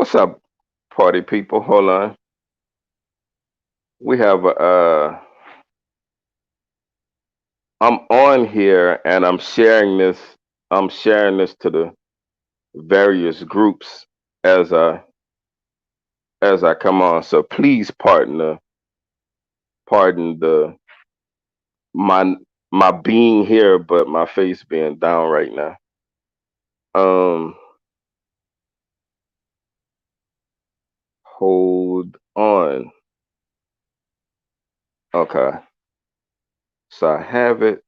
What's up, party people? Hold on. We have I'm on here and I'm sharing this. I'm sharing this to the various groups as I as I come on. So please pardon the my my being here, but my face being down right now. Um, hold on. Okay, so I have it.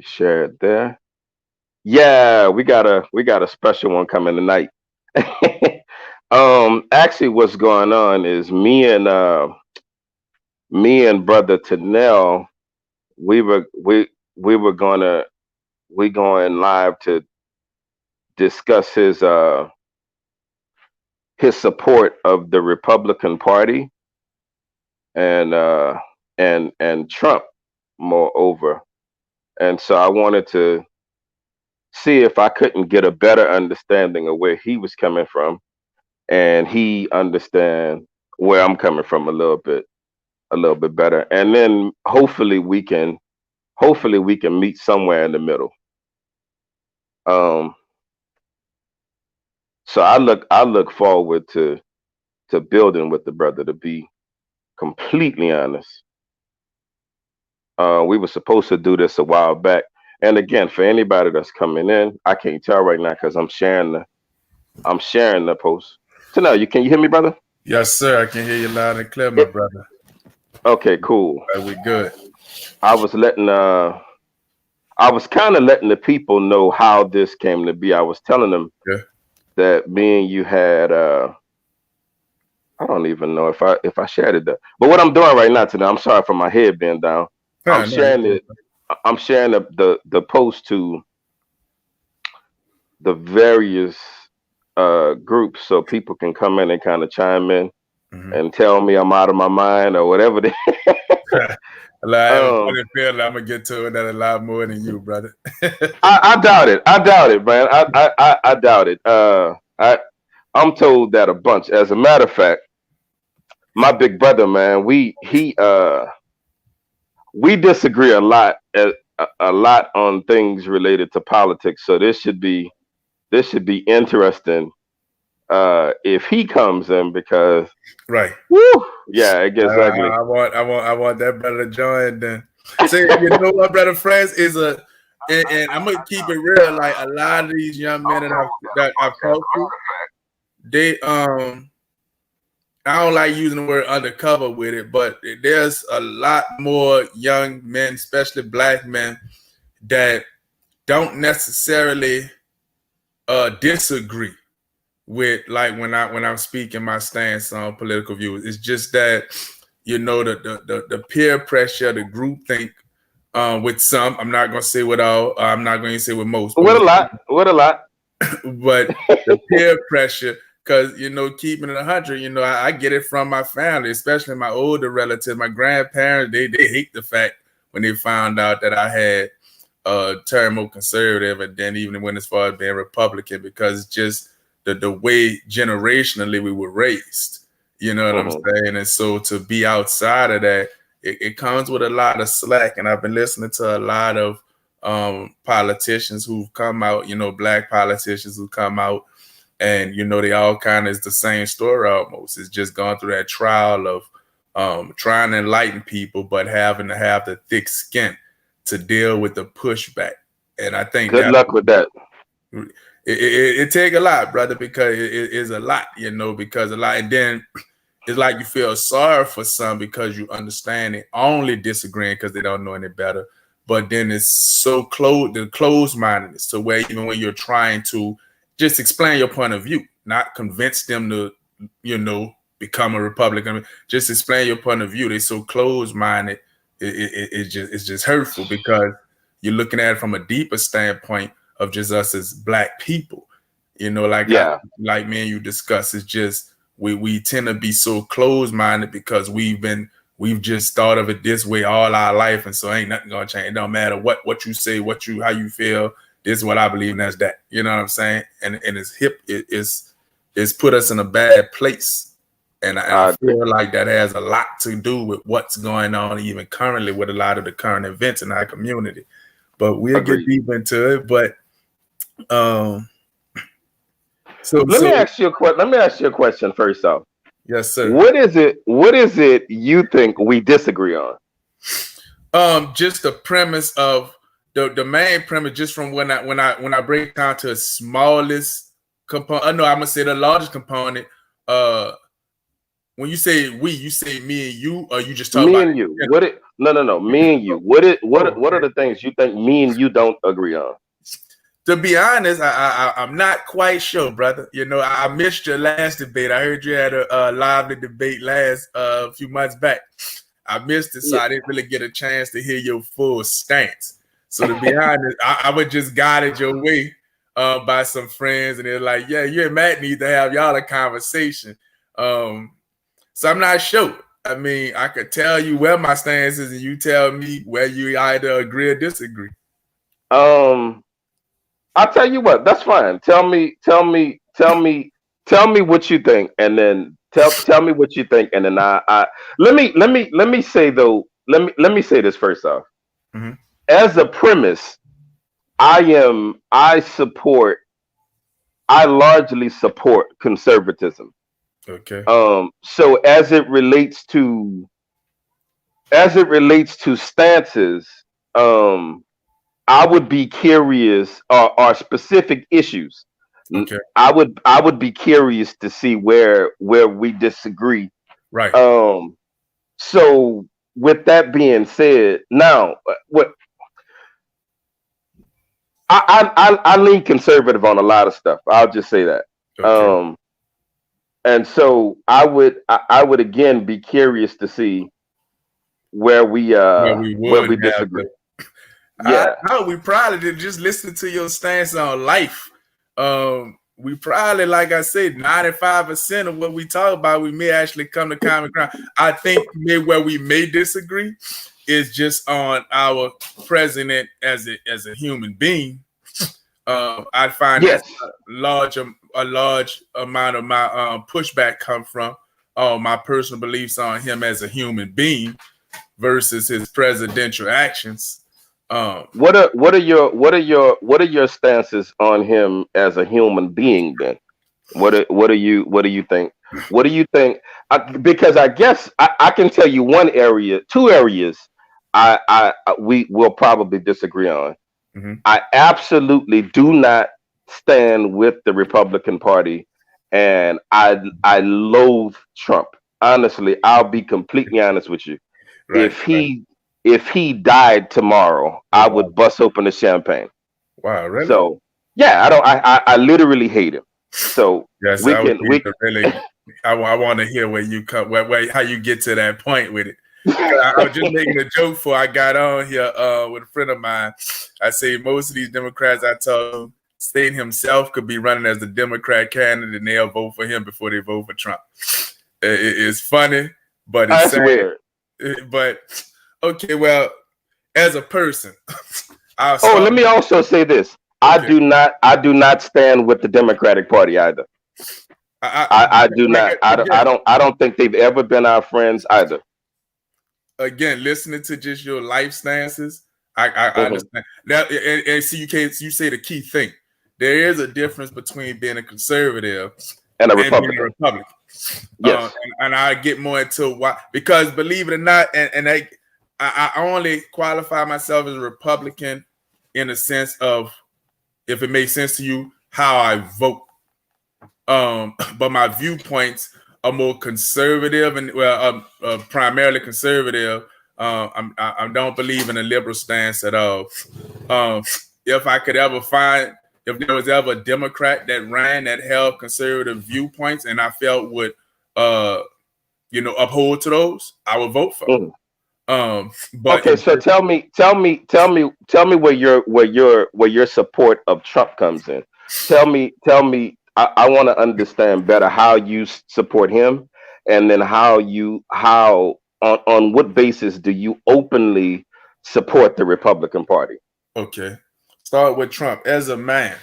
Share it there. Yeah, we got a special one coming tonight. Actually, what's going on is me and brother Tenell, we were we were gonna we going live to discuss his support of the Republican Party and and Trump, moreover. And so I wanted to see if I couldn't get a better understanding of where he was coming from, and he understand where I'm coming from a little bit better, and then hopefully we can meet somewhere in the middle. Um, so I look forward to building with the brother. To be completely honest, we were supposed to do this a while back. And again, for anybody that's coming in, I can't tell right now because I'm sharing the post. So now you hear me, brother? Yes, sir. I can hear you loud and clear, my It, brother. okay, cool. We good. I was letting I was kind of letting the people know how this came to be. I was telling them Yeah. that me and you had I don't even know if I shared it there. But what I'm doing right now today, I'm sorry for my head being down. I'm No, you sharing good. it. I'm sharing the post to the various groups so people can come in and kind of chime in Mm-hmm. and tell me I'm out of my mind or whatever. I have a um, funny feeling I'm gonna get to it that a lot more than you, brother. I doubt it. I doubt it, man. I doubt it. I'm told that a bunch. As a matter of fact, my big brother, man, we disagree a lot on things related to politics. So this should be interesting if he comes in because Right. woo, yeah, it gets ugly. I want that brother to join. Then, see, you know what, brother Friends is and I'm gonna keep it real. Like a lot of these young men that I've talked to, they I don't like using the word undercover with it, but there's a lot more young men, especially black men, that don't necessarily disagree with like when I'm speaking my stance on political views. It's just that the peer pressure, the group think with some. I'm not gonna say with all. I'm not going to say with most, but With a lot, with a lot. but the peer pressure, because keeping it 100, I get it from my family, especially my older relatives, my grandparents. They hate the fact when they found out that I had term more conservative, and then even when as far as being Republican, because it's just the way generationally we were raised. You know what I'm Mhm. saying? And so to be outside of that, it comes with a lot of slack. And I've been listening to a lot of politicians who've come out, black politicians who come out, and they all kind of is the same story almost. It's just gone through that trial of trying to enlighten people, but having to have the thick skin to deal with the pushback. And I think Good that luck with that. it take a lot, brother, because it is a lot, because a lot, and then it's like you feel sorry for some because you understand it, only disagreeing because they don't know any better. But then it's so closed-mindedness to where even when you're trying to just explain your point of view, not convince them to, become a Republican, just explain your point of view. They're so closed-minded. It's just hurtful because you're looking at it from a deeper standpoint of just us as black people. Yeah, Like me and you discuss, it's just we tend to be so closed-minded because we've just thought of it this way all our life, and so ain't nothing gonna change. It don't matter what you say, how you feel. this is what I believe, and that's that. You know what I'm saying? And it's hip. It's put us in a bad place, and I I agree. feel like that has a lot to do with what's going on even currently with a lot of the current events in our community. But we'll get Agreed. deep into it. But um, so Let so me ask you a Let me ask you a question first off. yes, sir. What is it? What is it you think we disagree on? Just the premise of the main premise, just from when I break down to the smallest component. I know I'm gonna say the largest component. Uh, when you say we, you say me and you, or you just talk Me about and you. What it? No, no, no. Me and you. oh, What are okay. the things you think me and you don't agree on? To be honest, I'm not quite sure, brother. You know, I missed your last debate. I heard you had a lively debate last few months back. I missed it, so Yeah. I didn't really get a chance to hear your full stance. So to be honest, I was just guided your way by some friends, and they're like, "Yeah, you and Matt need to have y'all a conversation." Um, so I'm not sure. I mean, I could tell you where my stance is, and you tell me where you either agree or disagree. Um. I'll tell you what. That's fine. Tell me what you think, and then tell me what you think, and then I let me say though. Let me say this first off. Mm-hmm. As a premise, I support. I largely support conservatism. Okay. So as it relates to stances, um, I would be curious, or specific issues. Okay. I would be curious to see where we disagree. Right. Um, so with that being said, now what I lean conservative on a lot of stuff. I'll just say that. Okay. Um, and so I would again be curious to see Well, we where we would have to. disagree. Yeah. No, we probably did just listen to your stance on life. We probably, like I said, 95% of what we talk about, we may actually come to common ground. I think where we may disagree is just on our president as a human being. I find that's Yes. a large amount of my pushback come from my personal beliefs on him as a human being versus his presidential actions. What are your stances on him as a human being then? What do you think? What do you think? Because I guess I can tell you one area, two areas we will probably disagree on. Mm-hmm. I absolutely do not stand with the Republican Party, and I loathe Trump. Honestly, I'll be completely honest with you. Right, If right. he died tomorrow, Oh, I wow. would bust open the champagne. Wow, really? So yeah, I literally hate him. So Yes, we I would can need to really. I want to hear where you come, how you get to that point with it. I was just making a joke before I got on here with a friend of mine. I say most of these Democrats I talk to, Satan himself could be running as the Democrat candidate, and they'll vote for him before they vote for Trump. It's funny, but it's That's sad. weird. But okay, well, as a person, I'll Oh, start. let me also say this. Okay, I do not stand with the Democratic Party either. I do like not. again, I don't think they've ever been our friends either. listening to just your life stances, I Hmm. understand now. And see, you say the key thing. There is a difference between being a conservative And a and being a Republican. Republican. Yes. And I get more into why, because believe it or not, and I only qualify myself as a Republican in the sense of, if it makes sense to you, how I vote. But my viewpoints are more conservative, and primarily conservative. I don't believe in a liberal stance at all. Um, if I could ever find, if there was ever a Democrat that ran that held conservative viewpoints, and I felt would, uh, uphold to those, I would vote for. Mhm. But Okay, in so tell me where your support of Trump comes in. Tell me. I want to understand better how you support him, and then how on what basis do you openly support the Republican Party? okay, start with Trump as a man.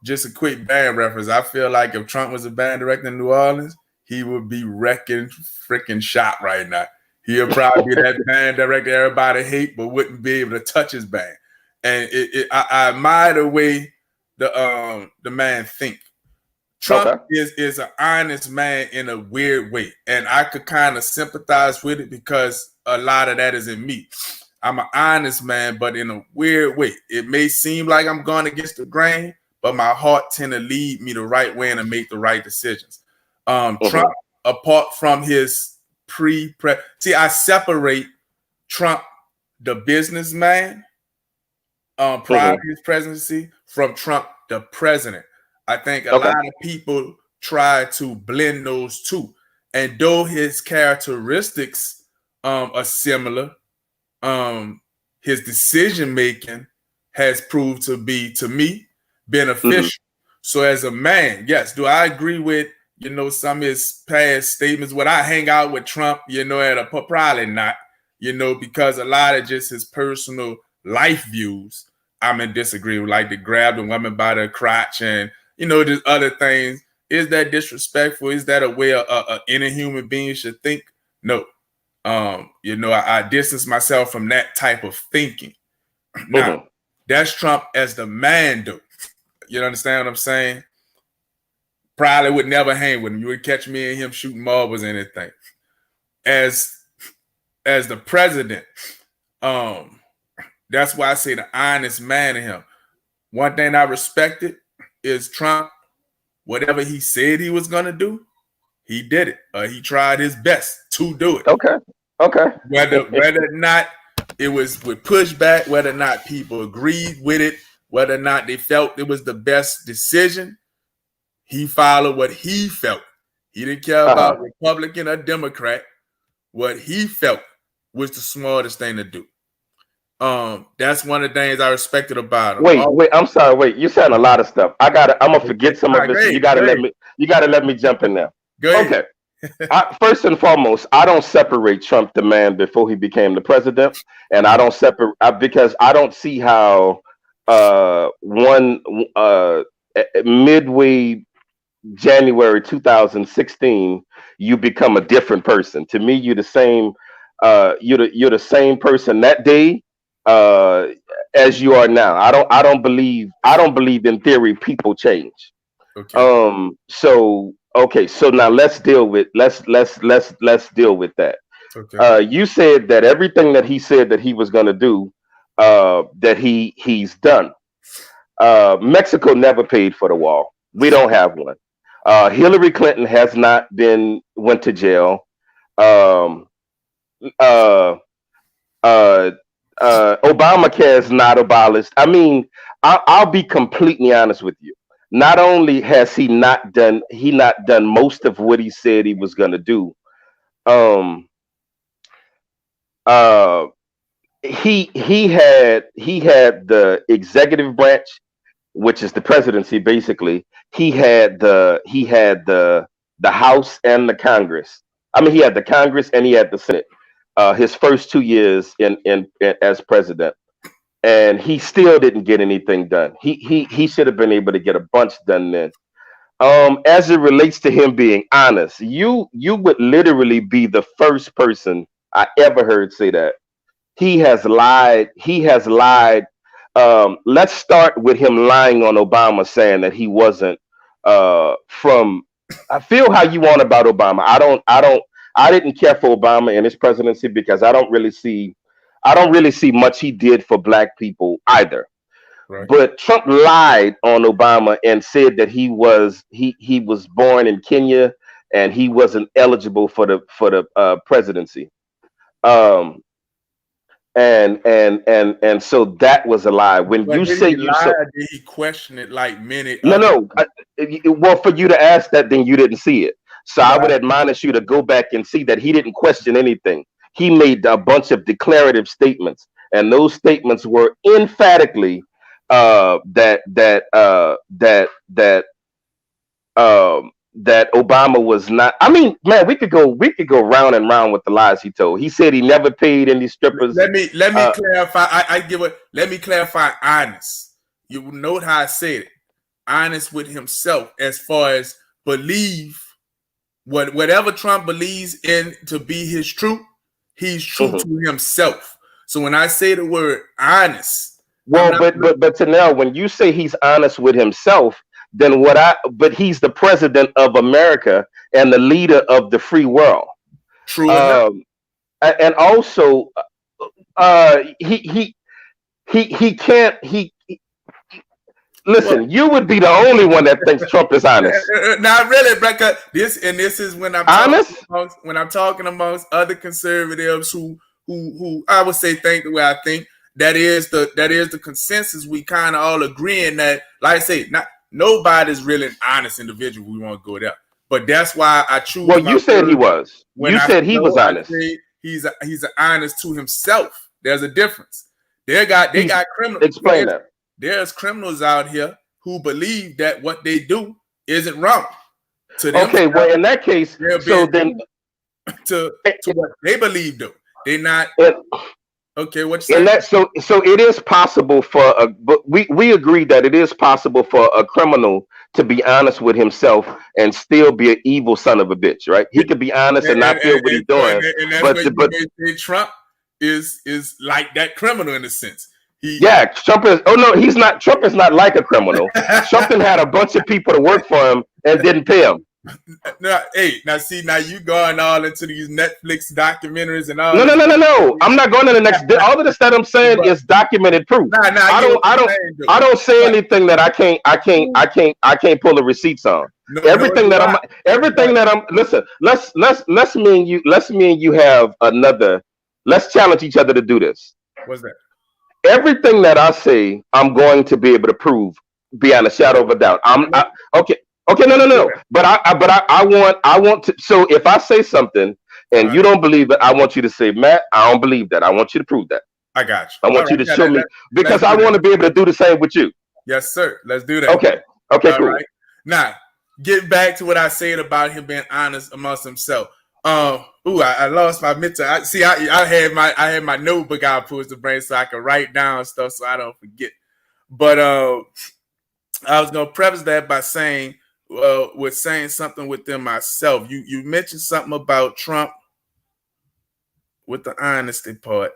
Just a quick band reference. I feel like if Trump was a band director in New Orleans, he would be wrecking freaking shop right now. He'll probably be that band director everybody hate, but wouldn't be able to touch his band. And I admire the way the man think. Trump Okay. is an honest man in a weird way, and I could kind of sympathize with it because a lot of that is in me. I'm an honest man, but in a weird way. It may seem like I'm going against the grain, but my heart tend to lead me the right way and to make the right decisions. Trump, apart from his see, I separate Trump, the businessman, prior to his presidency, from Trump, the president. I think a lot of people try to blend those two. And though his characteristics are similar, his decision making has proved to be, to me, beneficial. So as a man, yes, do I agree with, some of his past statements? Would I hang out with Trump, at a probably not, because a lot of just his personal life views I'm in disagreement with, like to grab the woman by the crotch and, just other things. Is that disrespectful? Is that a way any human being should think? No. I distance myself from that type of thinking. Now, that's Trump as the man, though. You understand what I'm saying? Probably would never hang with him. You would catch me and him shooting marbles or anything. As the president, that's why I say the honest man in him. One thing I respected is Trump, whatever he said he was going to do, he did it. He tried his best to do it. Okay. Whether or not it was with pushback, whether or not people agreed with it, whether or not they felt it was the best decision, he followed what he felt. He didn't care about Republican or Democrat. What he felt was the smartest thing to do. That's one of the things I respected about him. Wait, I'm sorry. Wait, you said a lot of stuff. I'm gonna forget some of it. So you gotta let me jump in there. Okay. First and foremost, I don't separate Trump the man before he became the president, and I don't separate because I don't see how midway January 2016 you become a different person. To me, you're the same. You're the same person that day as you are now. I don't believe in theory people change. Okay. So now let's deal with that. Okay. You said that everything that he said that he was going to do, that he's done. Mexico never paid for the wall. We don't have one. Hillary Clinton has not went to jail. Obamacare is not abolished. I mean, I'll be completely honest with you. Not only has he not done most of what he said he was going to do. He had the executive branch, which is the presidency, basically. He had the House and the Congress. I mean, he had the Congress and he had the Senate. His first 2 years in as president, and he still didn't get anything done. He should have been able to get a bunch done then. As it relates to him being honest, you would literally be the first person I ever heard say that. He has lied. Let's start with him lying on Obama, saying that he wasn't from. I feel how you want about Obama. I didn't care for Obama in his presidency because I don't really see much he did for black people either. Right. But Trump lied on Obama and said that he was born in Kenya and he wasn't eligible for the presidency. And so that was a lie. When but you did say he you lie so or did he question it like many no. Well, for you to ask that, then you didn't see it. So I would admonish you to go back and see that he didn't question anything. He made a bunch of declarative statements, and those statements were emphatically that that Obama was not. I mean, man, we could go round and round with the lies he told. He said he never paid any strippers. Let me clarify. I give it. Let me clarify. Honest. You note how I said it. Honest with himself, as far as believe whatever Trump believes in to be his truth. He's true to himself. So when I say the word honest, well, but Tenell, when you say he's honest with himself, then but he's the president of America and the leader of the free world. True enough. And also, he can't listen. Well, you would be the only one that thinks Trump is honest. Not really, Becca. This is when I'm honest. Talking amongst other conservatives who I would say think the way I think. That is the consensus. We kind of all agreeing that, like I say, nobody's really an honest individual. We want to go there, but that's why I choose. Well, you said he was. You said he was honest. He's honest to himself. There's a difference. They got criminals. Explain that. There's criminals out here who believe that what they do isn't wrong. To them, okay, well, in that case, so then to what they believe, though, they're not. Okay, what's that? So it is possible but we agree that it is possible for a criminal to be honest with himself and still be an evil son of a bitch, right? He could be honest and not feel what he's doing. And that's but Trump is like that criminal in a sense. Trump is. Oh no, he's not. Trump is not like a criminal. Trump had a bunch of people to work for him and didn't pay him. Now you going all into these Netflix documentaries and all. No. I'm not going to the next. All of this that I'm saying is documented proof. I don't say anything that I can't pull the receipts on. Everything that I'm. Listen, let's me and you have another. Let's challenge each other to do this. What's that? Everything that I say, I'm going to be able to prove beyond a shadow of a doubt. Okay. No. But I want to. So if I say something and you don't believe it, I want you to say, Matt, I don't believe that. I want you to prove that. I got you. I want you to show me because I want to be able to do the same with you. Yes, sir. Let's do that. Okay, cool. Right. Now, get back to what I said about him being honest amongst himself. I lost my mental. I had my notebook out pushed the brain so I could write down stuff so I don't forget. But I was gonna preface that by saying, with saying something within myself. You mentioned something about Trump with the honesty part.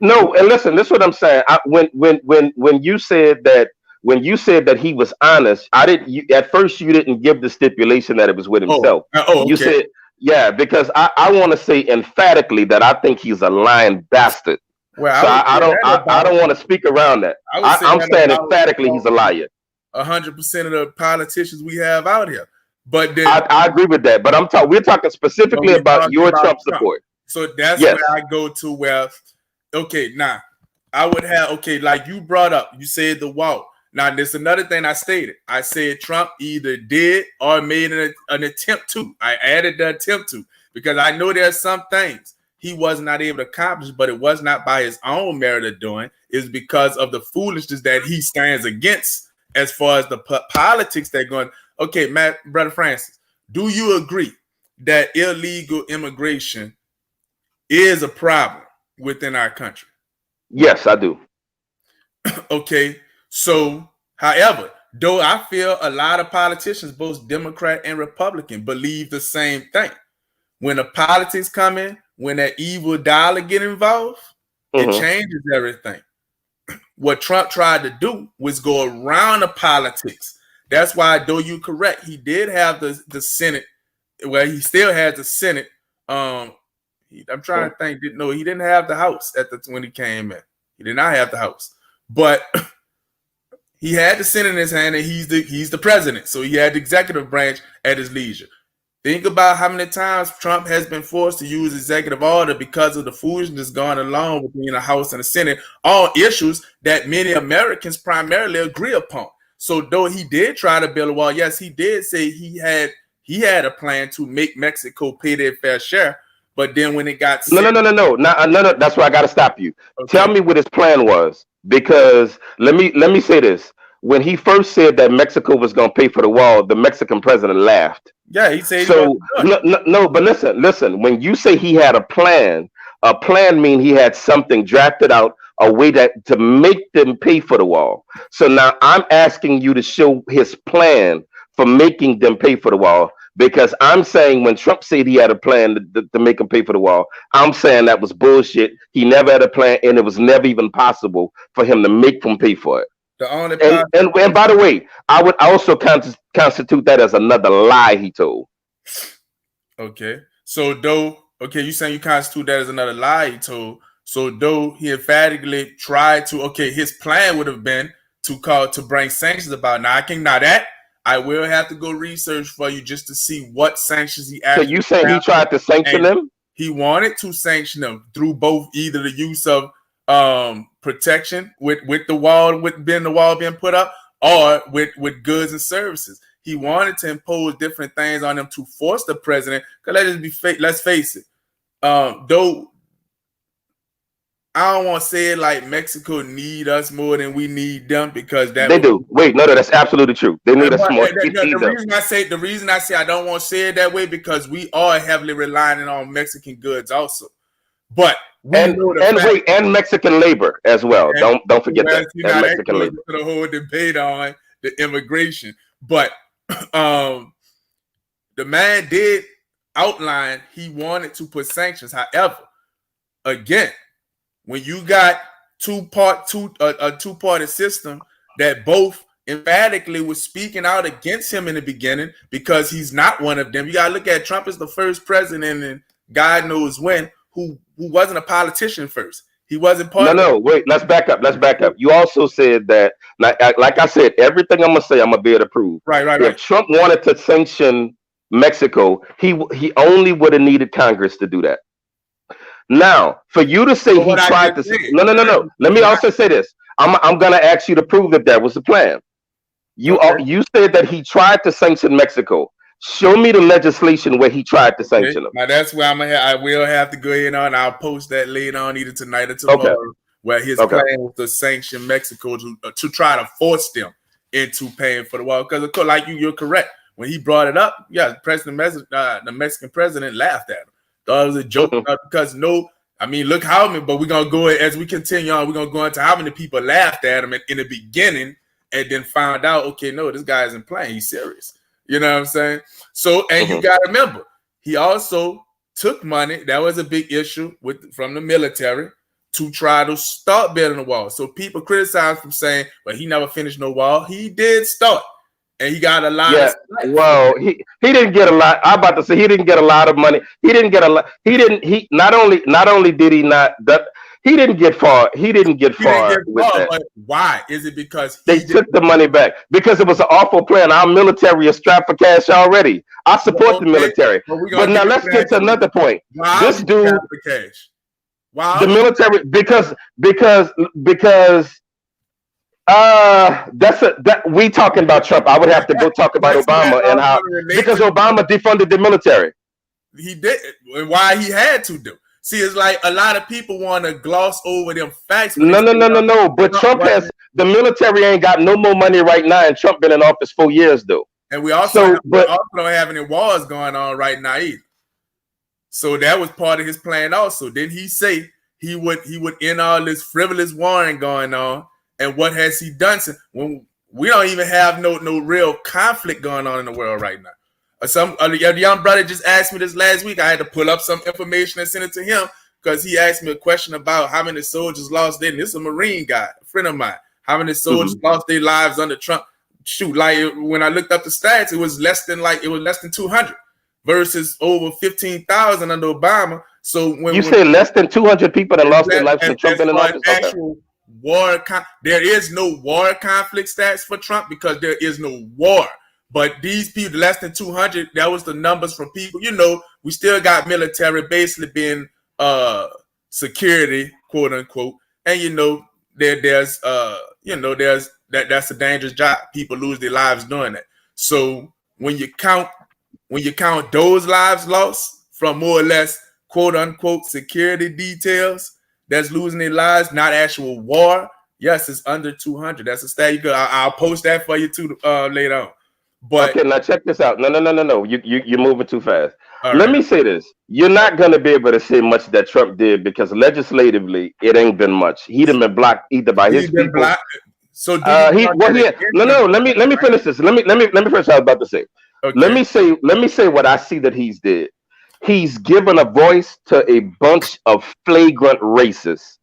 No, and listen, this is what I'm saying. When you said that he was honest, at first you didn't give the stipulation that it was with himself. Okay. You said. Yeah, because I want to say emphatically that I think he's a lying bastard. Well, so I don't want to speak around that. I'm saying emphatically he's a liar. 100% of the politicians we have out here. But then, I agree with that. But we're talking specifically about your Trump support. So that's where I go to. Where now I would have like you brought up. You said the wall. Now, there's another thing I stated. I said Trump either did or made an attempt to. I added the attempt to because I know there's some things he was not able to accomplish, but it was not by his own merit of doing. It's because of the foolishness that he stands against as far as the politics that going. Okay, Matt, Brother Francis, do you agree that illegal immigration is a problem within our country? Yes, I do. Okay. So, however, though I feel a lot of politicians, both Democrat and Republican, believe the same thing. When the politics come in, when that evil dollar get involved, it changes everything. What Trump tried to do was go around the politics. That's why, though you're correct, he did have the Senate. Well, he still has the Senate. I'm trying to think. No, he didn't have the House when he came in. He did not have the House, but he had the Senate in his hand, and he's the president. So he had the executive branch at his leisure. Think about how many times Trump has been forced to use executive order because of the foolishness going along between the House and the Senate on issues that many Americans primarily agree upon. So though he did try to build a wall, yes, he did say he had a plan to make Mexico pay their fair share. But then when it got no, that's where I got to stop you. Okay. Tell me what his plan was, because let me say this. when he first said that Mexico was going to pay for the wall, the Mexican president laughed. Yeah, he said he's going So to do it. no, but listen. When you say he had a plan mean he had something drafted out, a way that to make them pay for the wall. So now I'm asking you to show his plan for making them pay for the wall. Because I'm saying when Trump said he had a plan to make them pay for the wall, I'm saying that was bullshit. He never had a plan, and it was never even possible for him to make them pay for it. The only And by the way, I would also constitute that as another lie he told. Okay. So you saying you constitute that as another lie he told. So though he emphatically tried to, his plan would have been to bring sanctions about. Now that I will have to go research for you just to see what sanctions he actually. So you saying he tried to sanction them? He wanted to sanction them through both either the use of protection with the wall being put up, or with goods and services. He wanted to impose different things on them to force the president. Because let's face it. Though I don't want to say it like Mexico need us more than we need them, because they do. Wait, no, that's absolutely true. They need us more. The reason I say I don't want to say it that way, because we are heavily relying on Mexican goods also. But and Mexican labor as well. Don't forget that. And Mexican labor. The whole debate on the immigration, but the man did outline he wanted to put sanctions. However, again, when you got a two-party system that both emphatically was speaking out against him in the beginning, because he's not one of them. You gotta look at Trump as the first president, and God knows when, who wasn't a politician first. He wasn't part. No, wait. Let's back up. You also said that, like I said, everything I'm gonna say, I'm gonna be able to prove. Right. If Trump wanted to sanction Mexico, he only would have needed Congress to do that. Now, for you to say he tried to, no. Let me also say this. I'm gonna ask you to prove that that was the plan. You said that he tried to sanction Mexico. Show me the legislation where he tried to sanction them. Now that's where I will have to go in on. I'll post that later on, either tonight or tomorrow, where his plan was to sanction Mexico to try to force them into paying for the wall. Because of course, like you're correct. When he brought it up, the Mexican president laughed at him. Thought it was a joke, because look how many. But we're gonna go as we continue on. We're gonna go into how many people laughed at him in the beginning, and then found out, no, this guy isn't playing. He's serious. You know what I'm saying? So, and you got to remember, he also took money. That was a big issue from the military to try to start building the wall. So people criticize him saying, well, he never finished no wall. He did start, and he got a lot. Yeah, well, he didn't get a lot. I'm about to say he didn't get a lot of money. He didn't get a lot. He not only did he not that. He didn't get far. With that. But why? Is it because they took the money back? Because it was an awful plan. Our military is strapped for cash already. I support the military. But now let's get to another point. This dude, for cash. Wow. The military, because we talking about Trump. I would have to go talk about Obama and how, because Obama defunded the military. He did, and why he had to do. See, it's like a lot of people want to gloss over them facts. No. But Trump the military ain't got no more money right now, and Trump been in office 4 years though. And we also don't have any wars going on right now either. So that was part of his plan also. Didn't he say he would end all this frivolous warring going on? And what has he done since, when we don't even have no real conflict going on in the world right now? A young brother just asked me this last week. I had to pull up some information and send it to him, because he asked me a question about how many soldiers lost their. This is a Marine guy, a friend of mine. How many soldiers lost their lives under Trump? Shoot, like when I looked up the stats, it was less than 200 versus over 15,000 under Obama. So when you say less than 200 people that lost their lives for Trump in the office, actual war, there is no war conflict stats for Trump because there is no war. But these people, less than 200, that was the numbers from people. We still got military basically being security, quote unquote. And that's a dangerous job. People lose their lives doing that. So when you count those lives lost from more or less quote unquote security details, that's losing their lives, not actual war. Yes, it's under 200. That's a stat. I'll post that for you too later on. But Okay, now check this out. No. You're moving too fast. all Let right, me say this. You're not gonna be able to say much that Trump did because legislatively it ain't been much. He'd have been blocked either by he's his been people. blocked. So do you He count well that he against no him? no. Let me finish this. Let me finish what I was about to say. Okay. Let me say what I see that he's did. He's given a voice to a bunch of flagrant racists.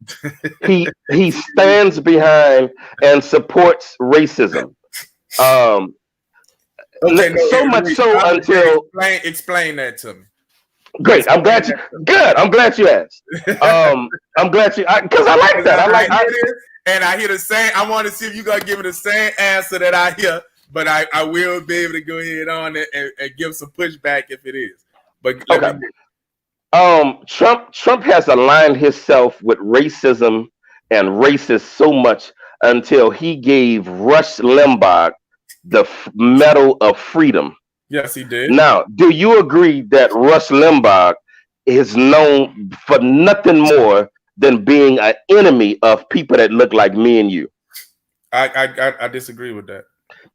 He stands behind and supports racism. Um, Okay, no, so much so until explain that to me. great. I'm Explain glad you good. I'm glad you asked. I'm glad you because I like that. I hear this, and I hear the same. I want to see if you're gonna give me the same answer that I hear, but I will be able to go ahead on it and give some pushback if it is. But let okay. me Trump has aligned himself with racism and racists so much until he gave Rush Limbaugh the Medal of Freedom. Yes, he did. Now, do you agree that Rush Limbaugh is known for nothing more than being an enemy of people that look like me and you? I disagree with that.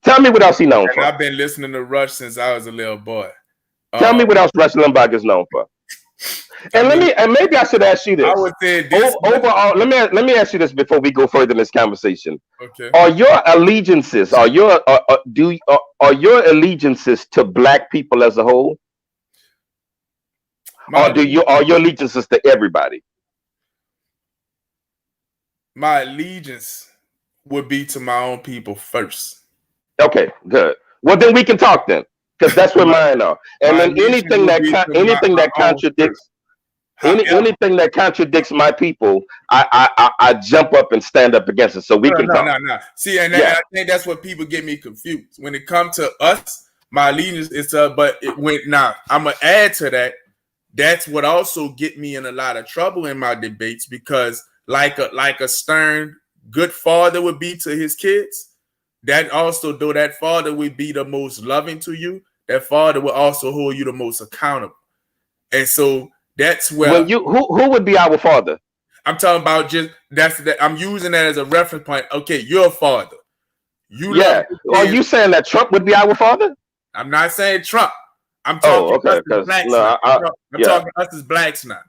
Tell me what else he known And for. I've been listening to Rush since I was a little boy. Tell me what else Rush Limbaugh is known for. And maybe I should ask you this. I would say this overall. Let me ask you this before we go further in this conversation. Okay. Are your allegiances are your allegiances to black people as a whole, or are your allegiances to everybody? My allegiance would be to my own people first. Okay, good. Well, then we can talk then, because that's where mine are. And then anything that contradicts. Anything that contradicts my people, I jump up and stand up against it. So we can talk. No. See, and I think that's what people get me confused when it comes to us. My allegiance is but it went now. I'm gonna add to that. That's what also get me in a lot of trouble in my debates because, like a stern good father would be to his kids, that also though that father would be the most loving to you, that father will also hold you the most accountable, and so. That's where when you who would be our father? I'm talking about just that I'm using that as a reference point. Okay, you're a father. Are you saying that Trump would be our father? I'm not saying Trump. I'm talking us as blacks now. I'm talking us as blacks now.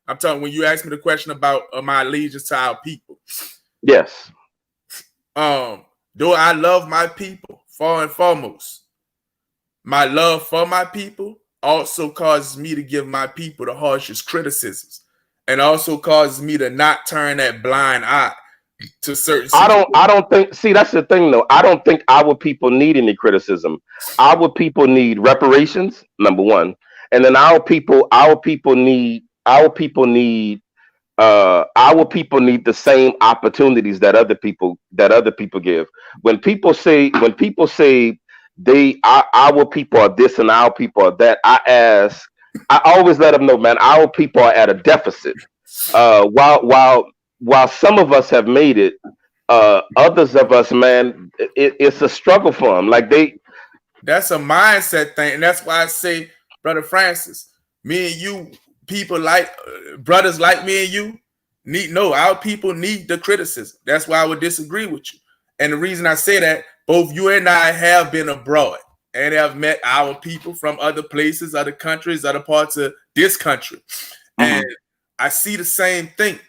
I'm talking when you ask me the question about my allegiance to our people. Yes. Though I love my people, far and foremost, my love for my people also causes me to give my people the harshest criticisms and also causes me to not turn that blind eye to certain situations. I don't think see that's the thing though. I don't think our people need any criticism. Our people need reparations, number one. And then our people need the same opportunities that other people give. When people say our people are this and our people are that, I always let them know, man, our people are at a deficit. While some of us have made it, others of us, man, it's a struggle for them. That's a mindset thing, and that's why I say, Brother Francis, me and you, people like brothers like me and you, our people need the criticism. That's why I would disagree with you. And the reason I say that, both you and I have been abroad and have met our people from other places, other countries, other parts of this country. Mm-hmm. And I see the same thing.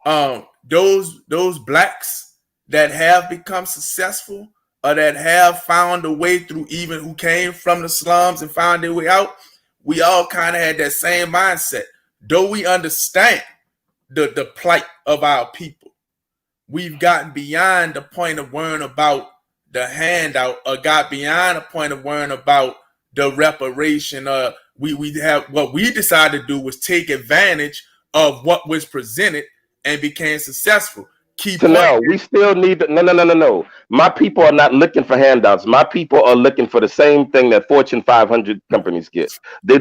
Those blacks that have become successful or that have found a way through, even who came from the slums and found their way out, we all kind of had that same mindset. Though we understand the plight of our people, we've gotten beyond the point of worrying about the handout or got beyond the point of worrying about the reparation. We have what we decided to do was take advantage of what was presented and became successful. Tenell, we still need no. My people are not looking for handouts. My people are looking for the same thing that Fortune 500 companies get. They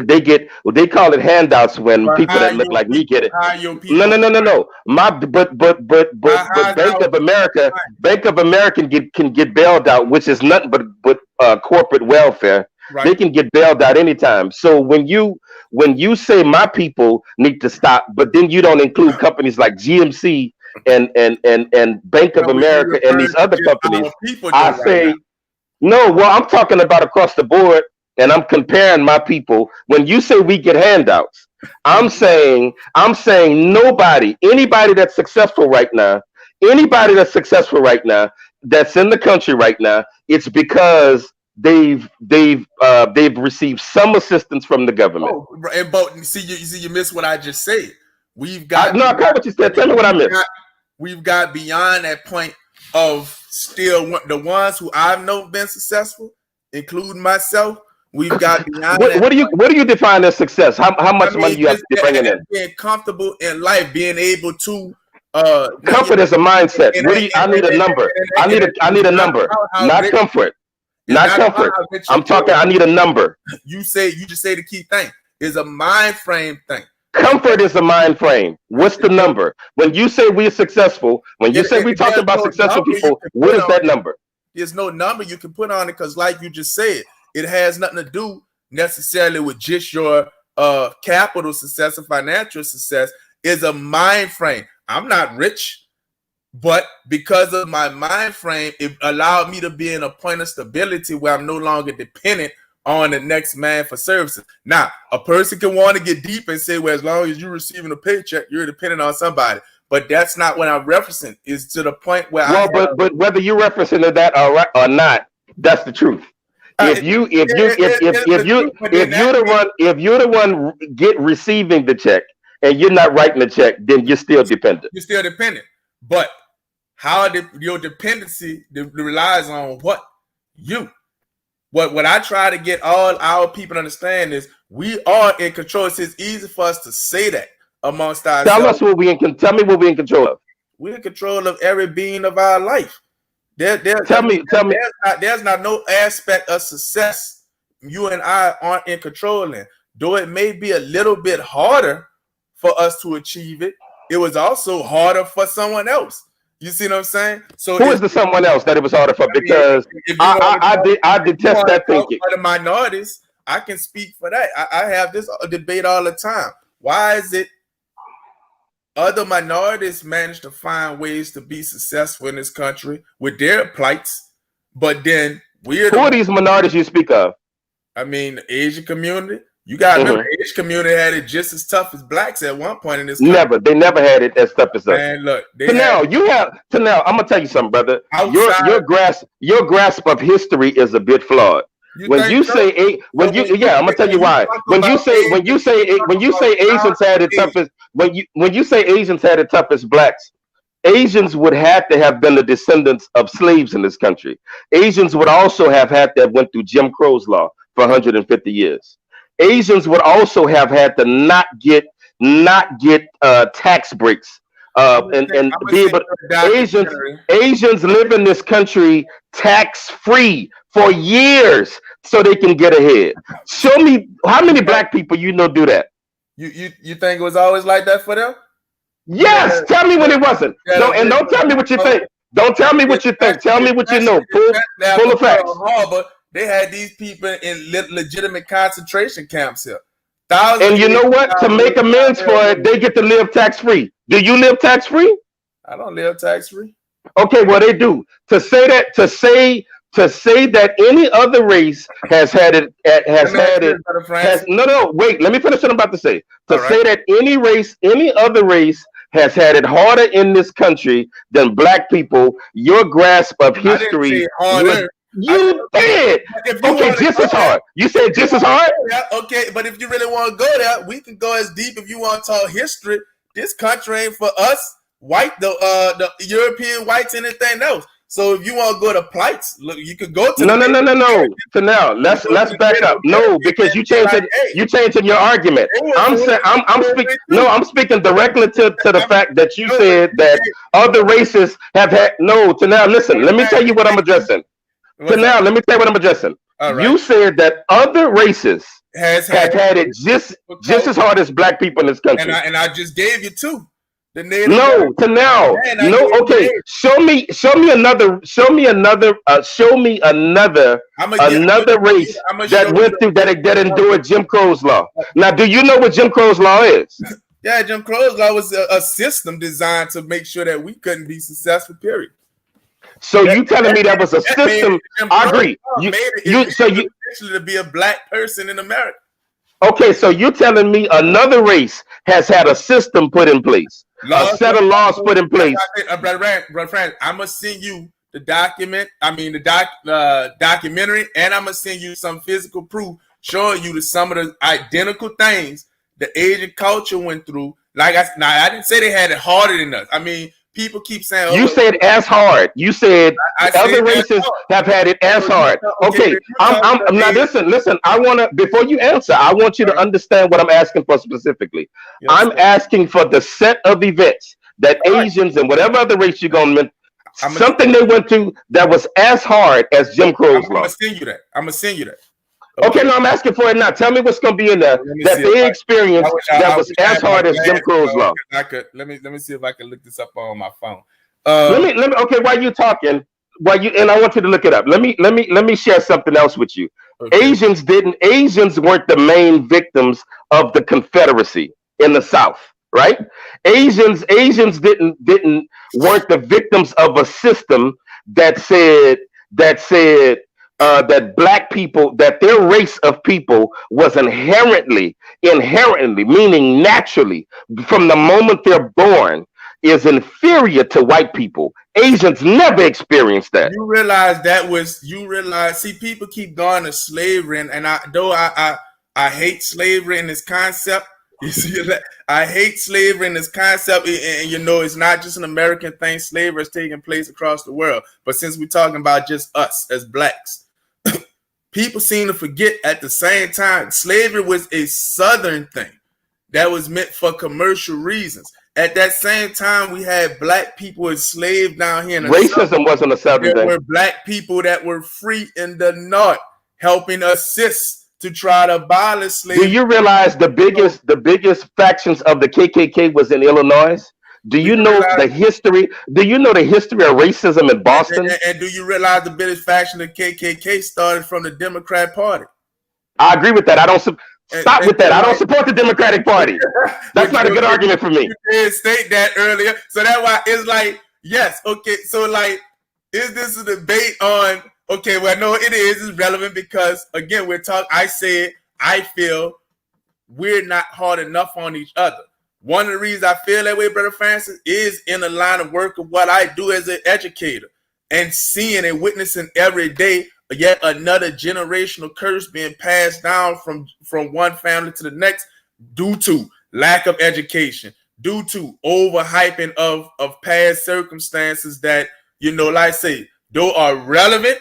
call it handouts when people that look like me get it. No. But Bank of America can get bailed out, which is nothing but corporate welfare. Right. They can get bailed out anytime. So when you say my people need to stop, but then you don't include companies like GMC and Bank of Now, were you America and referring these to other just companies, our people I though right now? say no. Well, I'm talking about across the board, and I'm comparing my people. When you say we get handouts, I'm saying nobody, anybody that's successful right now, anybody that's successful right now, that's in the country right now, it's because they've received some assistance from the government. Oh, and but you missed what I just said. We've I got no, I caught what you said. Tell me what I we've missed. got we've got beyond that point of still the ones who I've known been successful, including myself. We've got beyond that. What do you define as success? How I much money mean, you have to just be bringing in? being comfortable in life, being able to, Comfort is a mindset. and What do you? I need a number. I need it's a not number, about how not rich, comfort, it's not not about comfort. how rich or I'm talking. poor I need a number. you just say the key thing is a mind frame thing, and Comfort is a mind frame. What's the so number? When you say we're successful, when you say we talking there's about no successful number you people, can what put is on that it. number? There's no number you can put on it because, like you just said, it has nothing to do necessarily with just your capital success or financial success. Is a mind frame. I'm not rich, but because of my mind frame, it allowed me to be in a point of stability where I'm no longer dependent on the next man for services. Now, a person can want to get deep and say, well, as long as you're receiving a paycheck, you're dependent on somebody. But that's not what I'm referencing. Is to the point where I Well, have but whether you're referencing to that or not, that's the truth. If you if you the truth, but then if that you're the means one if you're the one get receiving the check and you're not writing the check, then you're still dependent. you're still dependent. But your dependency relies on what you. What I try to get all our people to understand is we are in control. It's easy for us to say that amongst Tell ourselves. us what we in. Tell me what we in control of. We're in control of every being of our life. I Tell mean, me. Tell me. there's not no aspect of success you and I aren't in control in. Though it may be a little bit harder for us to achieve it, it was also harder for someone else. You see what I'm saying? So Who is the someone else that it was harder for? I mean, Because if you want to talk, I if you detest want to that talk thinking. for the minorities, I can speak for that. I have this debate all the time. Why is it other minorities manage to find ways to be successful in this country with their plights, but then we're Who are these minorities you speak of? I mean, the Asian community. You gotta remember, the Asian community had it just as tough as blacks at one point in this country. They never had it as tough as us. And look, Tenell, I'm gonna tell you something, brother. outside. Your grasp of history is a bit flawed. When you So? say yeah, I'm gonna tell you why. When you say Asians had it toughest, when you say Asians had it toughest blacks, Asians would have to have been the descendants of slaves in this country. Asians would also have had to have went through Jim Crow's law for 150 years. Asians would also have had to not get tax breaks and be able. Asians Asians live in this country tax free for years so they can get ahead. Show me how many black people you know do that. You think it was always like that for them? Yes, tell me when it wasn't. Don't tell me what you think. Don't tell me what you think. Tell me what you know. Full of facts. They had these people in legitimate concentration camps here. And you know what? To make amends for it, they get to live tax free. Do you live tax free? I don't live tax free. Okay, well they do. To say that any other race has had it no, wait, let me finish what I'm about to say. Say that any other race has had it harder in this country than black people, your grasp of history you did. Okay, just as hard. You said just as hard? Yeah, okay, but if you really want to go there, we can go as deep if you want to talk history. This country ain't for us, the European whites, anything else. So if you want to go to plights, look, you could go to no. For now, let's back up. No, because you changing your argument. I'm speaking directly to the fact that you said that other races have had to now listen, let me tell you what I'm addressing. Let me tell you what I'm addressing. You said that other races have had it just as hard as black people in this country. And I just gave you two. Okay. Show me another race that went through that endured Jim Crow's law. Now, do you know what Jim Crow's law is? Yeah, Jim Crow's law was a system designed to make sure that we couldn't be successful. Period. So you telling me that was a That made system? it, Jim I Crow's agree. law You made it you so illegal you essentially to be a black person in America. okay? So you telling me another race has had a system put in place, a Laws, set of laws put in that's why place. I said, brother Frank, I'm gonna send you the document. I mean, the documentary, and I'm gonna send you some physical proof showing you some of the identical things the Asian culture went through. Now I didn't say they had it harder than us. I mean, people keep saying, "Oh, You well, said as hard. You said I said other that's races hard." have had it as So hard. okay, Okay, if you talking I'm now to listen. I want to before you answer, I want you to understand what I'm asking for specifically. yes, I'm sir. asking for the set of events that All right, Asians and whatever other race you're going to I'm gonna something they went to that was as hard as Jim Crow's I'm gonna law. send you that. I'm gonna send you that. Okay, Okay. no, I'm asking for it now. Tell me what's going to be in there Let me that see if they I experienced wish that I was wish I as had my hard as Jim glasses Crow's on law. because I could let me see if I can look this up on my phone. Let me okay, while you talking, while you and I want you to look it up. Let me share something else with you. Okay. Asians weren't the main victims of the Confederacy in the South, right? Asians didn't weren't the victims of a system that said that black people, that their race of people was inherently, meaning naturally, from the moment they're born, is inferior to white people. Asians never experienced that. You realize see people keep going to slavery and I hate slavery in this concept. You see that I hate slavery in this concept, and you know it's not just an American thing. Slavery is taking place across the world. But since we're talking about just us as blacks, people seem to forget at the same time slavery was a southern thing that was meant for commercial reasons. At that same time, we had black people enslaved down here in the south. Racism wasn't a southern There thing. were black people that were free in the north, helping assist to try to abolish Do slavery. you realize the biggest factions of the KKK was in Illinois? Do Do you you know realize? the history? Do you know the history of racism in Boston? And do you realize the British faction of KKK started from the Democrat Party? I agree with that. I don't stop And with that. I don't support the Democratic Party. That's But not a good argument for me. you did state that earlier, so that's why it's like yes, okay. So like, is this a debate on? Okay, well, no, it is. It's relevant because again, we're talking. I said I feel we're not hard enough on each other. One of the reasons I feel that way, Brother Francis, is in the line of work of what I do as an educator and seeing and witnessing every day yet another generational curse being passed down from one family to the next due to lack of education, due to overhyping of past circumstances that, you know, like I say, though are relevant.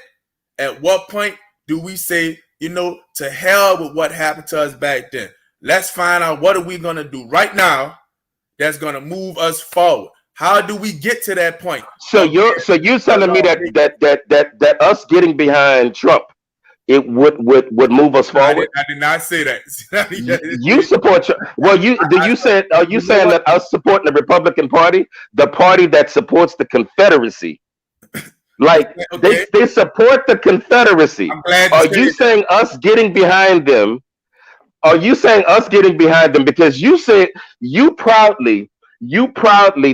At what point do we say, you know, to hell with what happened to us back then? Let's find out what are we going to do right now that's going to move us forward. How do we get to that point? So you're telling me that us getting behind Trump, it would move us forward. I did not say that. You support well. You said are you You know saying what? that us supporting the Republican Party, the party that supports the Confederacy, like Okay, they support the Confederacy? I'm glad you Are said you that. saying us getting behind them? Are you saying us getting behind them because you said you proudly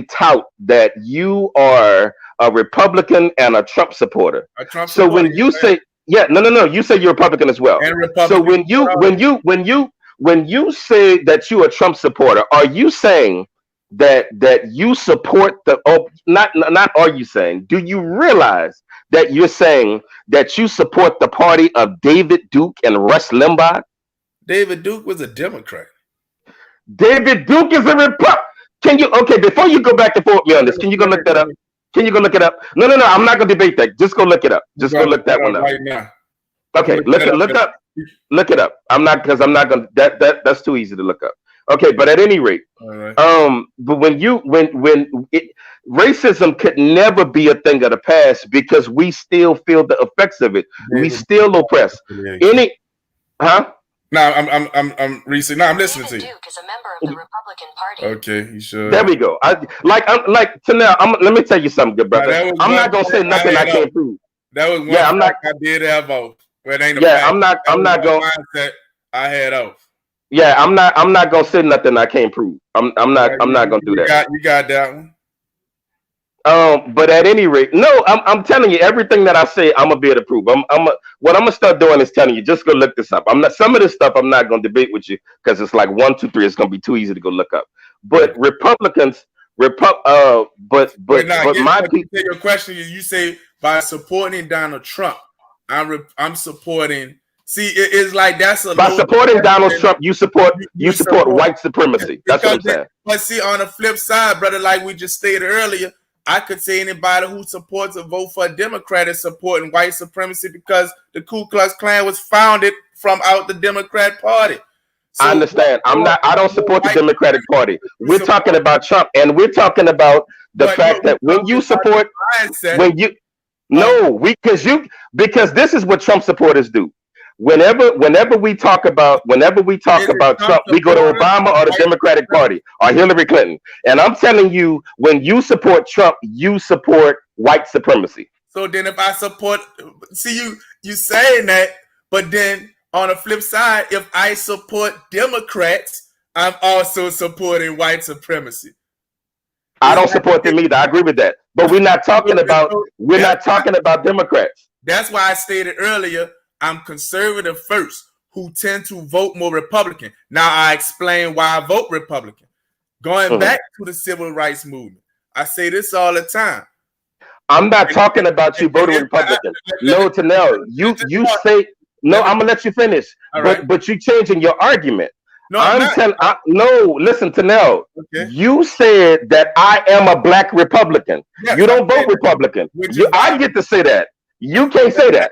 tout that you are a Republican and a Trump supporter. A Trump So supporter, when you say yeah, no, you say you're Republican as well. and So Republican. when you say that you are a Trump supporter, are you saying that you support the not are you saying, do you realize that you're saying that you support the party of David Duke and Rush Limbaugh? David Duke was a Democrat. David Duke is a Republican. Can you okay before you go back and forth with me on this? Can you go Let me, look that let up? me, Can you go look it up? No, I'm not gonna debate that. Just go look it up. I'm Just go going to look look that that one up up. right now. I'm Okay, looking that up. look it up. I'm not because I'm not gonna that's too easy to look up. Okay, but at any rate, All right. but racism could never be a thing of the past because we still feel the effects of it. We David still oppress. Duke. Any huh? No, I'm researching. No, I'm listening to you. Duke is a member of the Republican Party. Okay, you sure? There we go. I'm like Tenell. Let me tell you something, good Now, brother. that was I'm one not gonna say point I nothing I had can't up. prove. That was one Yeah, I'm not. fact I did have off. But it ain't a Yeah, fact. I'm not. That I'm was not one going. mindset I had off. Yeah, I'm not gonna say nothing I can't prove. I'm not gonna do that. You got that one. But at any rate, no, I'm telling you everything that I say. I'm gonna be able to prove. What I'm gonna start doing is telling you just go look this up. I'm not some of this stuff. I'm not gonna debate with you because it's like one, two, three. It's gonna be too easy to go look up. But Right. Republicans, Wait, now but my people your question is you say by supporting Donald Trump, I'm supporting. See, it's like that's a by low supporting Donald question. Trump, you support white supremacy. That's what I'm saying. But see, on the flip side, brother, like we just stated earlier, I could say anybody who supports a vote for a Democrat is supporting white supremacy because the Ku Klux Klan was founded from out the Democrat Party. I So understand. I don't support the white Democratic Party. you We're support, talking about Trump, and we're talking about the but fact we're that when talking you about support, the mindset when you of no, we because this is what Trump supporters do. Whenever we talk is it about Trump Trump, we go to supporters Obama or or the white Democratic supremacists? Party or Hillary Clinton. And I'm telling you, when you support Trump, you support white supremacy. So then if I support, see you saying that, but then on the flip side, if I support Democrats, I'm also supporting white supremacy. I It's don't like support them either. I agree with that. But we're that's not talking about Democrats. that's why I stated earlier, I'm conservative first, who tend to vote more Republican. Now I explain why I vote Republican. Going Mhm. back to the civil rights movement, I say this all the time. I'm not And, talking about you and voting Republican. let me No, Tenell, you say no. let me I'm gonna let you finish, all right. but you changing your argument. No, I'm not. No. Listen, Tenell, Okay. you said that I am a black Republican. Yes, You I don't vote did. Republican. Which is I why. get to say that. You can't say that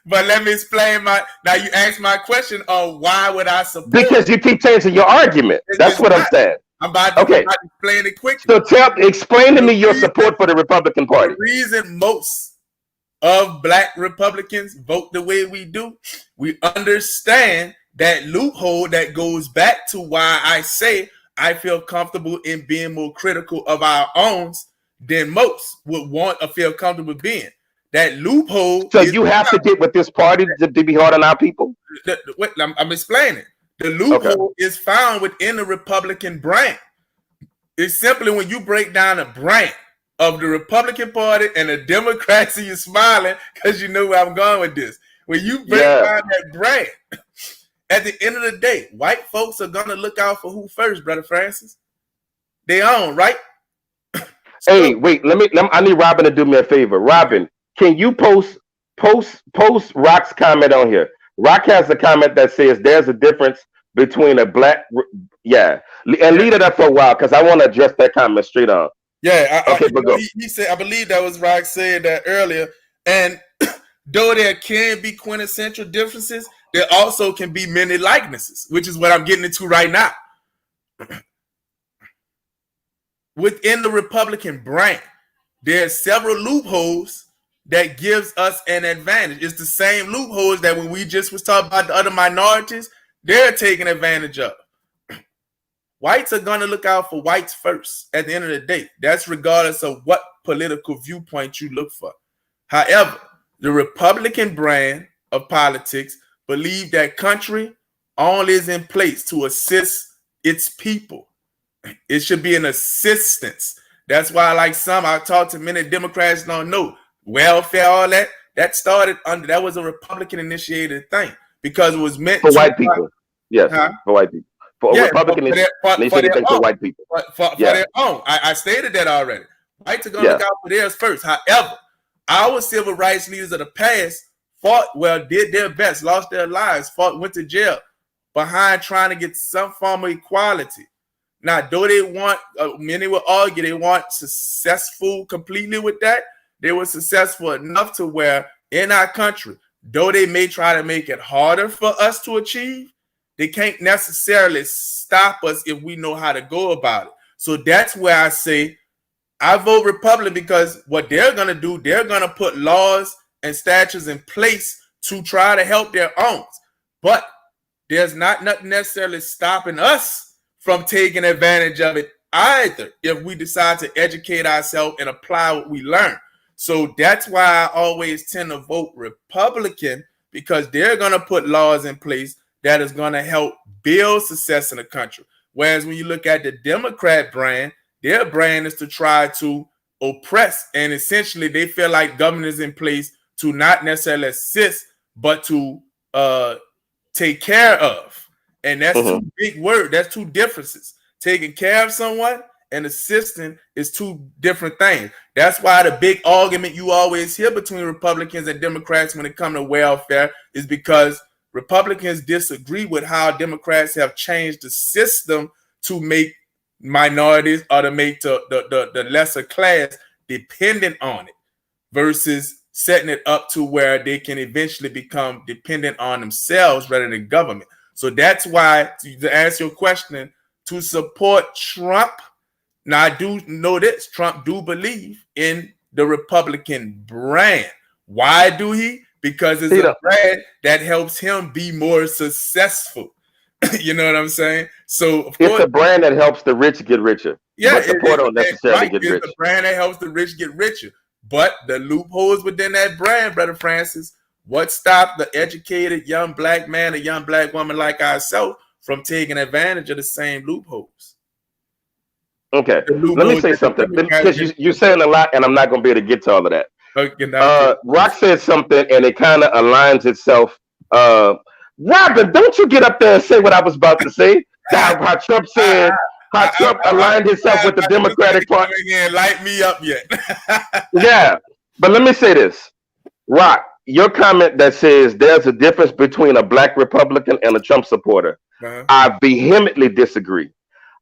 But let me explain my. Now you asked my question on why would I support? because you keep changing your argument. That's It's what I'm not. saying. I'm about Okay, to explain it quickly. so explain to The me your reason, support for the Republican the Party. reason most of black Republicans vote the way we do, we understand that loophole that goes back to why I say I feel comfortable in being more critical of our own than most would want or feel comfortable being. That loophole So is you have to get with this party to be hard on our people. wait, I'm explaining. The Okay. loophole is found within the Republican brand. It's simply when you break down the brand of the Republican Party and the Democrats, and you're smiling because you know where I'm going with this. When you break Yeah. down that brand, at the end of the day, white folks are gonna look out for who first, brother Francis? They own, right? Hey, So wait. I need Robin to do me a favor. Robin, can you post Rock's comment on here? Rock has a comment that says there's a difference between a black. Yeah, and yeah, leave it up for a while because I want to address that comment straight on. yeah. Okay, but go. He said, I believe that was Rock said that earlier. And though there can be quintessential differences, there also can be many likenesses, which is what I'm getting into right now. Within the Republican brand, there are several loopholes that gives us an advantage. It's the same loopholes that when we just was talking about the other minorities, they're taking advantage of. Whites are going to look out for whites first at the end of the day. That's regardless of what political viewpoint you look for. However, the Republican brand of politics believe that country only is in place to assist its people. It should be an assistance. That's why, like I talked to many Democrats don't know welfare, all that started under that was a Republican initiated thing because it was meant For to white people, yes, for white people, for yeah, Republican initiative thing for white people. for Yeah, their own. I stated that already. Whites are gonna yeah. look out for theirs first. However, our civil rights leaders of the past did their best, lost their lives, went to jail behind trying to get some form of equality. Now, though they want, many will argue they weren't successful completely with that. They were successful enough to where in our country, though they may try to make it harder for us to achieve, they can't necessarily stop us if we know how to go about it. So that's where I say I vote Republican because what they're going to do, they're going to put laws and statutes in place to try to help their own. But there's not nothing necessarily stopping us from taking advantage of it either if we decide to educate ourselves and apply what we learn. So that's why I always tend to vote Republican because they're going to put laws in place that is going to help build success in the country. Whereas when you look at the Democrat brand, their brand is to try to oppress, and essentially they feel like government is in place to not necessarily assist, but to take care of. And that's two big words. That's two differences. Taking care of someone and assisting is two different things. That's why the big argument you always hear between Republicans and Democrats when it comes to welfare is because Republicans disagree with how Democrats have changed the system to make minorities or to make the lesser class dependent on it versus setting it up to where they can eventually become dependent on themselves rather than government. So that's why, to answer your question, to support Trump, now I do know this, Trump do believe in the Republican brand. Why do he? Because it's a brand that helps him be more successful. You know what I'm saying? So of course, it's a brand that helps the rich get richer. Yeah, but the poor don't necessarily get rich. It's a brand that helps the rich get richer. But the loopholes within that brand, Brother Francis, what stopped the educated young black man, a young black woman like ourselves from taking advantage of the same loopholes? Okay, let me say something because you're saying a lot, and I'm not going to be able to get to all of that. Okay, Rock said something, and it kind of aligns itself. Robin, don't you get up there and say what I was about to say? How Trump said, how Trump aligned himself with the Democratic Party. Light me up yet. Yeah, but let me say this. Rock, your comment that says there's a difference between a black Republican and a Trump supporter, I vehemently disagree.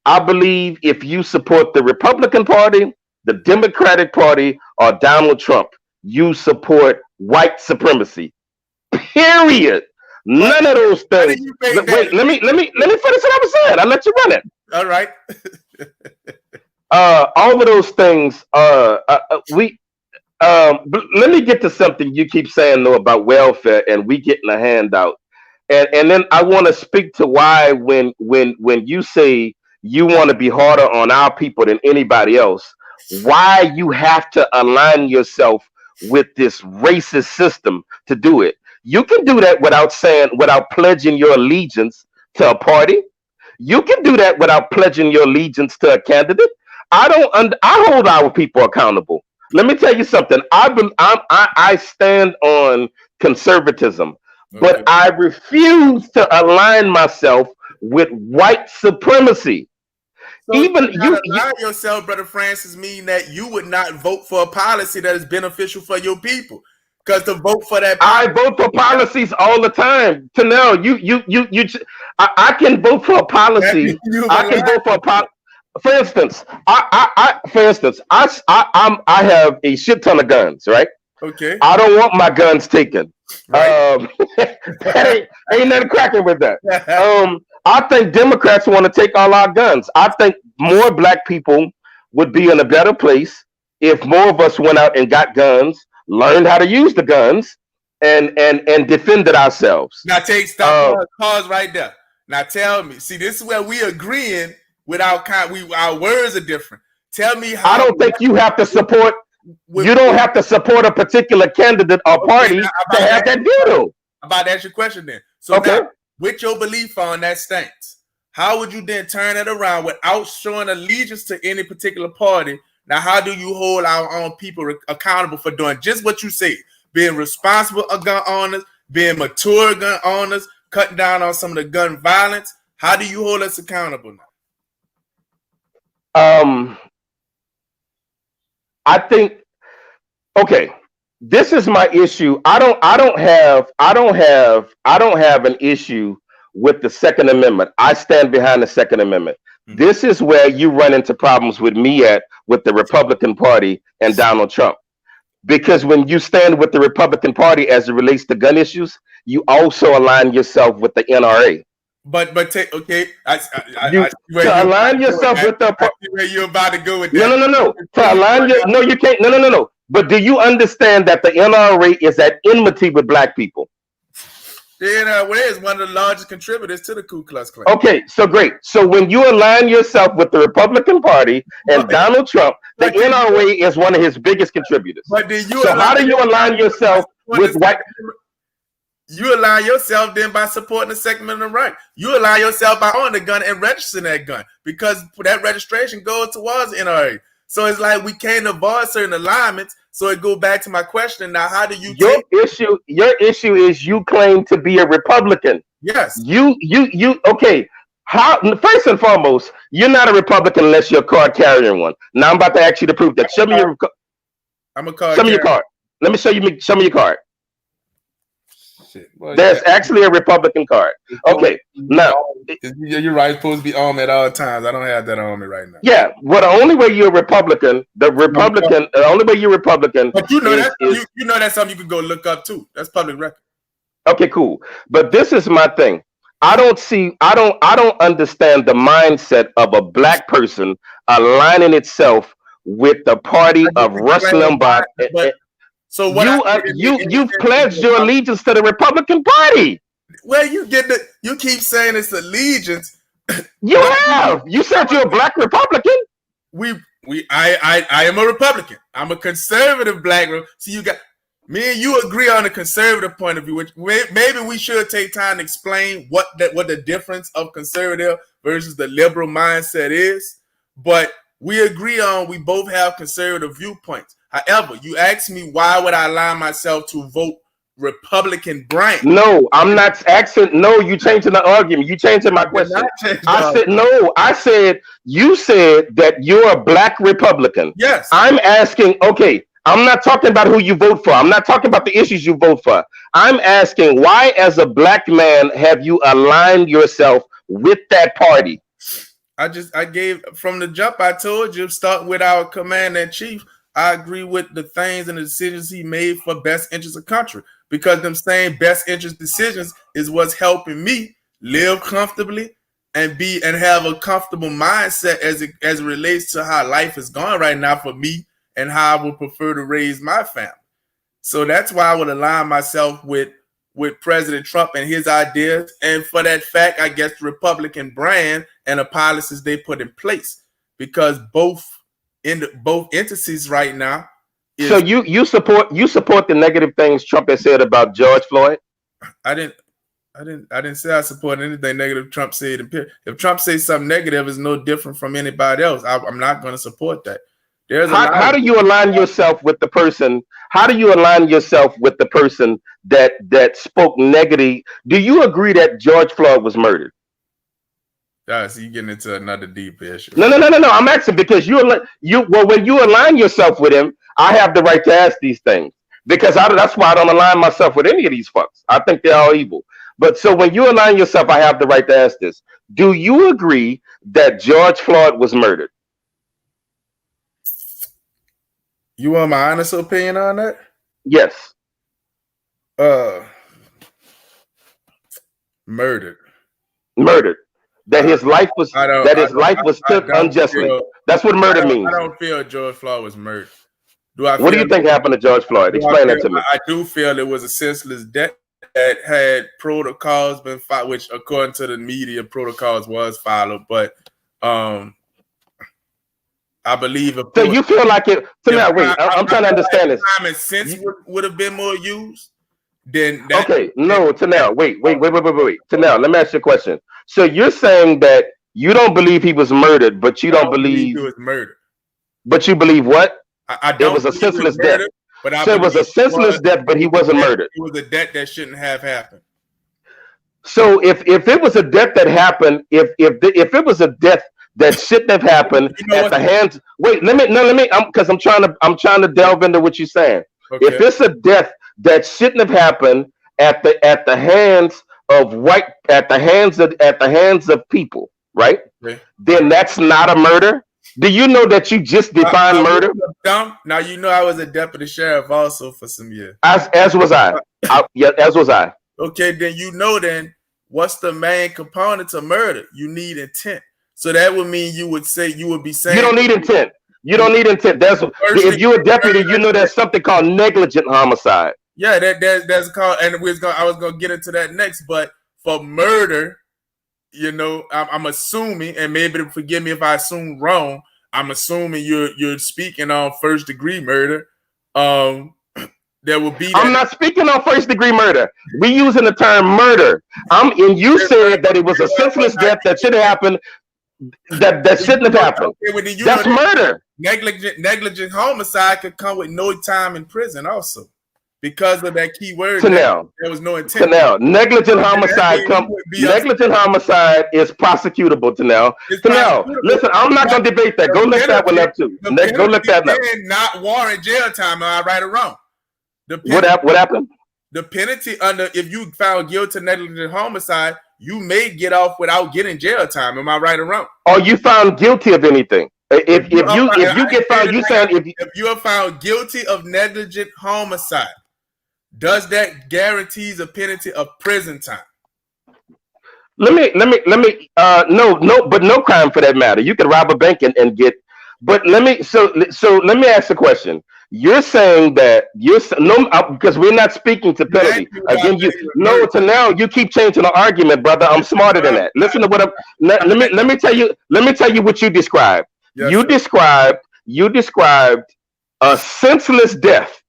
I believe if you support the Republican Party, the Democratic Party, or Donald Trump, you support white supremacy. Period. None of those things. Wait, let me finish what I was saying. I'll let you run it. All right. All of those things. Let me get to something you keep saying though about welfare and we getting a handout, and then I want to speak to why when you say you want to be harder on our people than anybody else, why you have to align yourself with this racist system to do it. You can do that without pledging your allegiance to a party. You can do that without pledging your allegiance to a candidate. I hold our people accountable. Let me tell you something. I stand on conservatism, but I refuse to align myself with white supremacy. So even you align yourself, Brother Francis, mean that you would not vote for a policy that is beneficial for your people. Because to vote for that, I vote for policies all the time. Tenell, I can vote for a policy. I can vote for a policy. For instance, I have a shit ton of guns, right? Okay. I don't want my guns taken. Right. Ain't nothing cracking with that. I think Democrats want to take all our guns. I think more black people would be in a better place if more of us went out and got guns, learned how to use the guns, and defended ourselves. Now pause right there. Now tell me, see, this is where we agreeing with our words are different. Tell me how. I don't think you have to support. You don't have to support a particular candidate or party to have that view. About to ask your question then. So now, with your belief on that stance, how would you then turn it around without showing allegiance to any particular party? Now, how do you hold our own people accountable for doing just what you say? Being responsible gun owners, being mature gun owners, cutting down on some of the gun violence. How do you hold us accountable now? I think, okay, this is my issue. I don't have an issue with the Second Amendment. I stand behind the Second Amendment. This is where you run into problems with me with the Republican Party and Donald Trump. Because when you stand with the Republican Party as it relates to gun issues, you also align yourself with the NRA. Okay, to align yourself with the where you're about to go with that. No. To align you can't. No. But do you understand that the NRA is at enmity with black people? The NRA is one of the largest contributors to the Ku Klux Klan. Okay, so great. So when you align yourself with the Republican Party and Donald Trump, the NRA is one of his biggest contributors. But how do you align yourself with white? You align yourself then by supporting the Second Amendment right. You align yourself by owning the gun and registering that gun because that registration goes towards the NRA. So it's like we can't avoid certain alignments. So it goes back to my question now: how do you Your issue is you claim to be a Republican. Yes. Okay. How? First and foremost, you're not a Republican unless you're a card carrying one. Now I'm about to ask you to prove that. Show me your. I'm a card. Show me your card. Let me show you. Show me your card. Shit. Well, There's actually a Republican card. Okay, now you're right. It's supposed to be armed at all times. I don't have that on me right now. Yeah, well, the only way you're a Republican, the only way you're Republican. But you know you know that's something you could go look up too. That's public record. Okay, cool. But this is my thing. I don't understand the mindset of a black person aligning itself with the party of Rush Limbaugh. So what you've pledged your allegiance to the Republican Party. Well, you keep saying it's allegiance. You have. You said you're a black Republican. I am a Republican. I'm a conservative black. So you got me and you agree on the conservative point of view, which maybe we should take time to explain what the difference of conservative versus the liberal mindset is. But we agree on we both have conservative viewpoints. However, you asked me why would I align myself to vote Republican Brian? No, I'm not asking. No, you changing the argument. You changing my question. I said no. I said you said that you're a black Republican. Yes. I'm asking. Okay, I'm not talking about who you vote for. I'm not talking about the issues you vote for. I'm asking why, as a black man, have you aligned yourself with that party? I gave from the jump. I told you, start with our commander in chief. I agree with the things and the decisions he made for best interest of country, because them same best interest decisions is what's helping me live comfortably and have a comfortable mindset as it relates to how life is going right now for me and how I would prefer to raise my family. So that's why I would align myself with President Trump and his ideas, and for that fact, I guess the Republican brand and the policies they put in place, because both entities right now. So you support the negative things Trump has said about George Floyd? I didn't say I support anything negative Trump said. If Trump says something negative, it's no different from anybody else. I'm not going to support that. How do you align yourself with the person? How do you align yourself with the person that spoke negative? Do you agree that George Floyd was murdered? So you're getting into another deep issue. No. I'm asking because when you align yourself with him, I have the right to ask these things, because that's why I don't align myself with any of these fucks. I think they're all evil. But so when you align yourself, I have the right to ask this. Do you agree that George Floyd was murdered? You want my honest opinion on that? Yes. Murdered. That his life was took unjustly. That's what murder means. I don't feel George Floyd was murdered. What do you think happened to George Floyd? Explain that to me. I do feel it was a senseless death that had protocols been followed, which according to the media, protocols was followed. But I believe. So you feel like it? Now, wait. I'm trying to understand this. Common sense would have been more used. Okay, no, Tenell, wait. Tenell, let me ask you a question. So you're saying that you don't believe he was murdered, but you don't believe he was murdered. But you believe what? I don't. It was a senseless death. So it was a senseless death, but he wasn't murdered. It was a death that shouldn't have happened. So if it was a death that happened, if it was a death that shouldn't have happened at the hands. Wait, let me. Because I'm trying to delve into what you're saying. Okay. If it's a death that shouldn't have happened at the hands of people, right? Okay. Then that's not a murder. Do you know that you just defined murder? Now you know I was a deputy sheriff also for some years. As was I. As was I. Okay, then what's the main component to murder? You need intent. So that would mean you would be saying you don't need intent. You don't need intent. If you're a deputy, you know there's something called negligent homicide. Yeah, that's called, and I was gonna get into that next. But for murder, I'm assuming, and maybe forgive me if I assume wrong. I'm assuming you're speaking on first degree murder. Then There will be. I'm not speaking on first degree murder. We using the term murder. And you said that it was a senseless death that should have happened. That shouldn't have happened. Okay, that's murder. Negligent homicide could come with no time in prison also. Because of that key word, Tenell, there was no intent. Tenell, negligent homicide is prosecutable. Tenell, listen, I'm not going to debate that. Go look that one up too. Go look that up. Not warrant jail time. Am I right or wrong? What happened? The penalty if you found guilty of negligent homicide, you may get off without getting jail time. Am I right or wrong? Or you found guilty of anything? If you get found, if you are found guilty of negligent homicide, does that guarantees a penalty of prison time? Let me but no crime for that matter. You can rob a bank and get, but let me ask the question. You're saying that because we're not speaking to penalty again. To now you keep changing the argument, brother. I'm smarter than that. Listen to what I'm. Let me tell you what you described. Yes, you described a senseless death.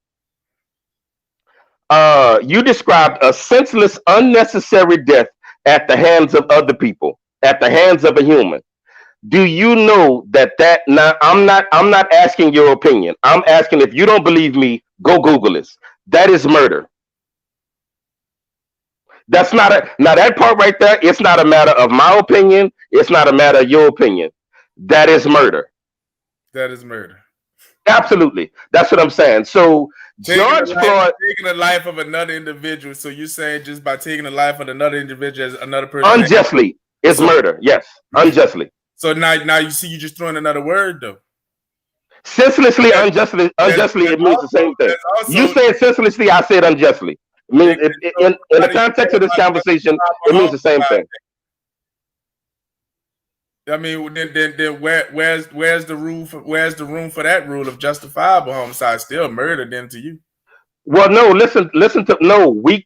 You described a senseless, unnecessary death at the hands of other people, at the hands of a human. Do you know that now I'm not asking your opinion. I'm asking, if you don't believe me, go Google this. That is murder. That's not now that part right there, it's not a matter of my opinion, it's not a matter of your opinion. That is murder. That is murder. Absolutely. That's what I'm saying. So George Floyd taking the life of another individual. So you're saying just by taking the life of another individual as another person unjustly is murder. Yes, unjustly. So now you see, you just throwing another word though. Senselessly, unjustly, it means the same thing. You said senselessly, I said unjustly. I mean, in the context of this conversation, it means the same thing. I mean, then where's the room for that rule of justifiable homicide? Still murder then to you. Well, no, listen to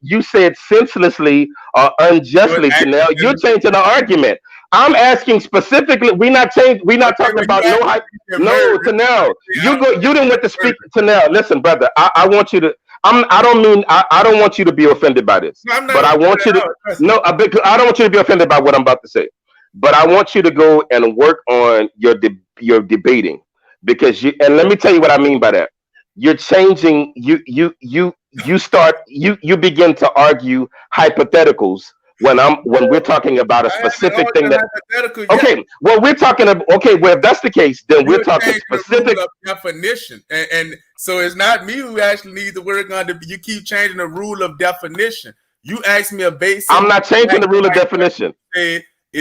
you said senselessly or unjustly. Tenell, you're changing the argument. I'm asking specifically. We're not talking about no hype. No, Tenell, you didn't want to speak. Tenell, listen, brother. I want you to. I don't want you to be offended by this. But I want you to. No, because I don't want you to be offended by what I'm about to say. But I want you to go and work on your debating, because and let me tell you what I mean by that. You're changing. You begin to argue hypotheticals when we're talking about a specific thing that. Okay, well we're talking about. Okay, well if that's the case, then we're talking specific definition, and so it's not me who actually needs to work on it. You keep changing the rule of definition. You asked me a basic. I'm not changing the rule of definition.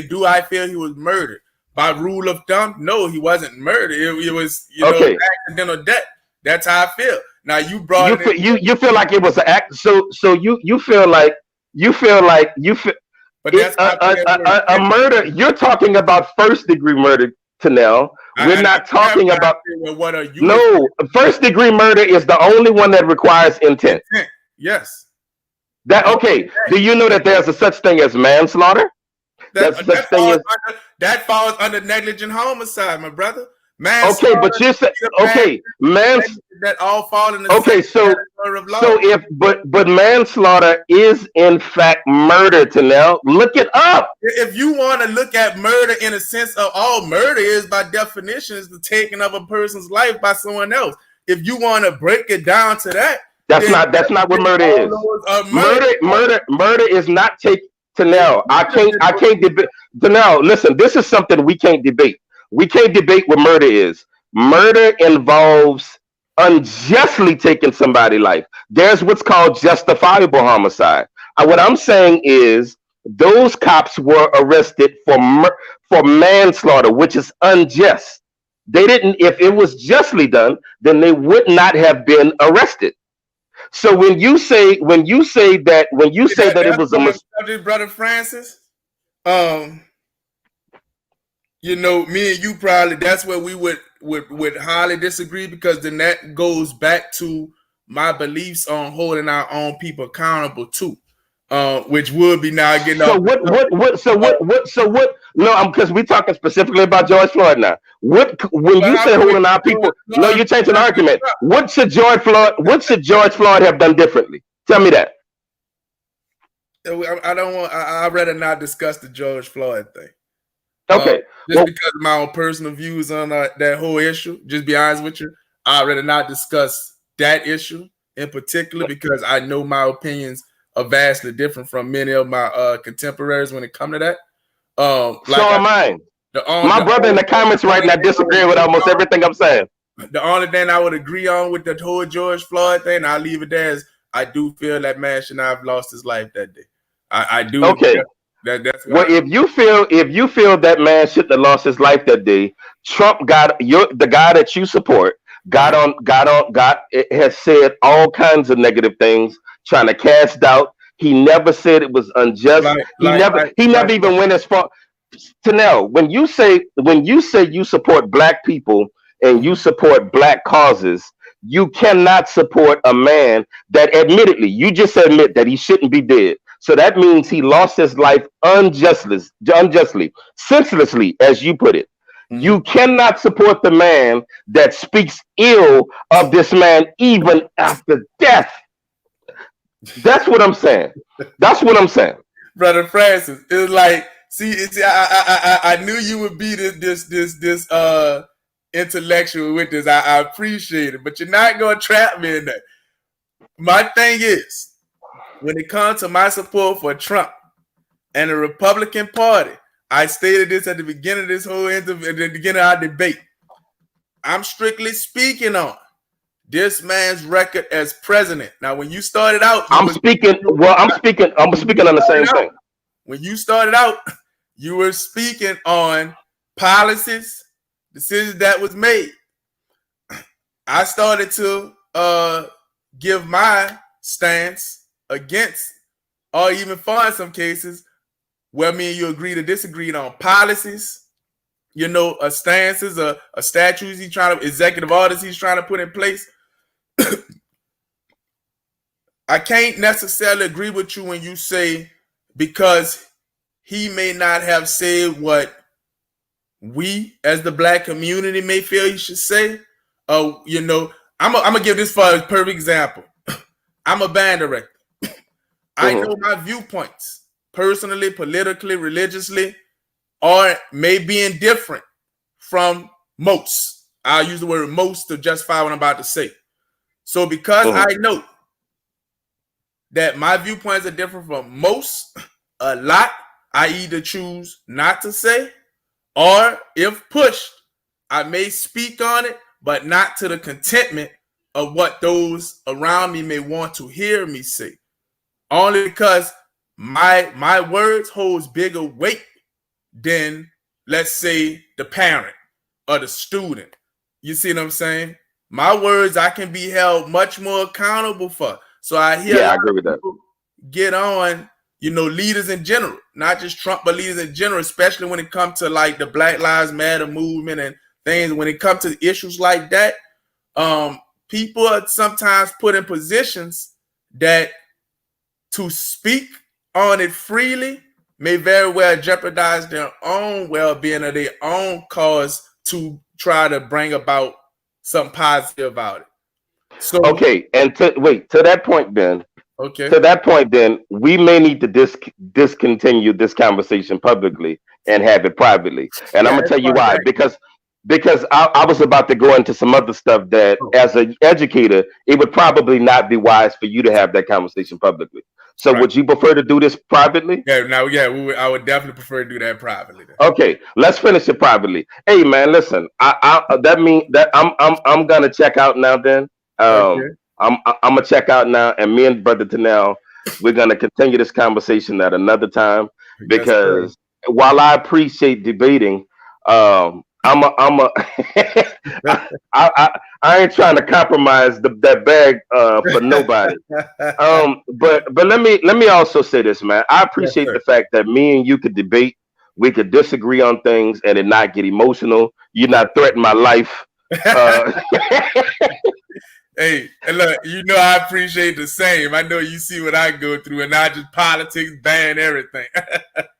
Do I feel he was murdered? By rule of thumb, no, he wasn't murdered. It was accidental death. That's how I feel. Now you brought you feel like it was an act. So you feel like but that's a murder. You're talking about first degree murder, Tenell. We're not talking about what are you? No, first degree murder is the only one that requires intent. Yes. Okay. Do you know that there's a such thing as manslaughter? That falls under negligent homicide, my brother. Okay, but you said that all fall in the but manslaughter is in fact murder. Tenell, look it up. If you want to look at murder in a sense of all murder is by definition is the taking of a person's life by someone else. If you want to break it down to that, that's not what murder is. Murder is not take. Tenell, I can't debate. Tenell, listen, this is something we can't debate. We can't debate what murder is. Murder involves unjustly taking somebody's life. There's what's called justifiable homicide. What I'm saying is those cops were arrested for manslaughter, which is unjust. They didn't. If it was justly done, then they would not have been arrested. So when you say that it was a mistake, brother Francis, me and you probably that's where we would highly disagree, because then that goes back to my beliefs on holding our own people accountable too. which would be now getting So off. what? No, because we talking specifically about George Floyd now. What when But you how say can we holding our people? George No, Floyd you're changing the not be argument. Trump? What should George Floyd have done differently? Tell me that. I don't want. I'd rather not discuss the George Floyd thing. Okay. Just because of my own personal views on that whole issue. Just be honest with you, I'd rather not discuss that issue in particular because I know my opinions are vastly different from many of my contemporaries when it comes to that. So am I. My The brother in the comments right now disagreeing with almost everything I'm saying. The only thing I would agree on with the whole George Floyd thing, I'll leave it there, is I do feel that man should not have lost his life that day. I do. Okay. That's well, if you feel that man shouldn't have lost his life that day, Trump the guy that you support has said all kinds of negative things, trying to cast doubt. He never said it was unjust. He never even went as far. Tenell, when you say you support black people and you support black causes, you cannot support a man that admittedly you just admit that he shouldn't be dead. So that means he lost his life unjustly, senselessly, as you put it. You cannot support the man that speaks ill of this man even after death. That's what I'm saying. Brother Francis, it was like, see, I knew you would be this intellectual with this. I appreciate it, but you're not gonna trap me in that. My thing is, when it comes to my support for Trump and the Republican Party, I stated this at the beginning of this whole interview, at the beginning of our debate. I'm strictly speaking on this man's record as president. Now, when you started out, I'm speaking on the same thing. When you started out, you were speaking on policies, decisions that was made. I started to give my stance against, or even for in some cases, where me and you agreed or disagreed on policies, stances, statutes executive orders he's trying to put in place. I can't necessarily agree with you when you say because he may not have said what we as the black community may feel he should say. I'm gonna give this for a perfect example. I'm a band director. I know my viewpoints, personally, politically, religiously, or may be indifferent from most. I'll use the word most to justify what I'm about to say. So because I know that my viewpoints are different from most, a lot, I either choose not to say, or if pushed, I may speak on it, but not to the contentment of what those around me may want to hear me say. Only because my words holds bigger weight than, let's say, the parent or the student. You see what I'm saying? My words I can be held much more accountable for. So I agree with that. Get on, leaders in general, not just Trump, but leaders in general, especially when it comes to like the Black Lives Matter movement and things. When it comes to issues like that, people are sometimes put in positions that to speak on it freely may very well jeopardize their own well-being or their own cause to try to bring about something positive about it. So to that point, Ben. Okay. To that point, then we may need to discontinue this conversation publicly and have it privately. And I'm gonna tell you why. Because I was about to go into some other stuff that, as an educator, it would probably not be wise for you to have that conversation publicly. So would you prefer to do this privately? I would definitely prefer to do that privately. Then. Okay, let's finish it privately. Hey man, listen, that means that I'm gonna check out now. Then I'm gonna check out now, and me and Brother Tenell, we're gonna continue this conversation at another time, because while I appreciate debating, I ain't trying to compromise that bag for nobody. But let me also say this, man. I appreciate the fact that me and you could debate, we could disagree on things, and it not get emotional. You're not threatening my life. Hey, and look, you know I appreciate the same. I know you see what I go through, and not just politics, ban everything.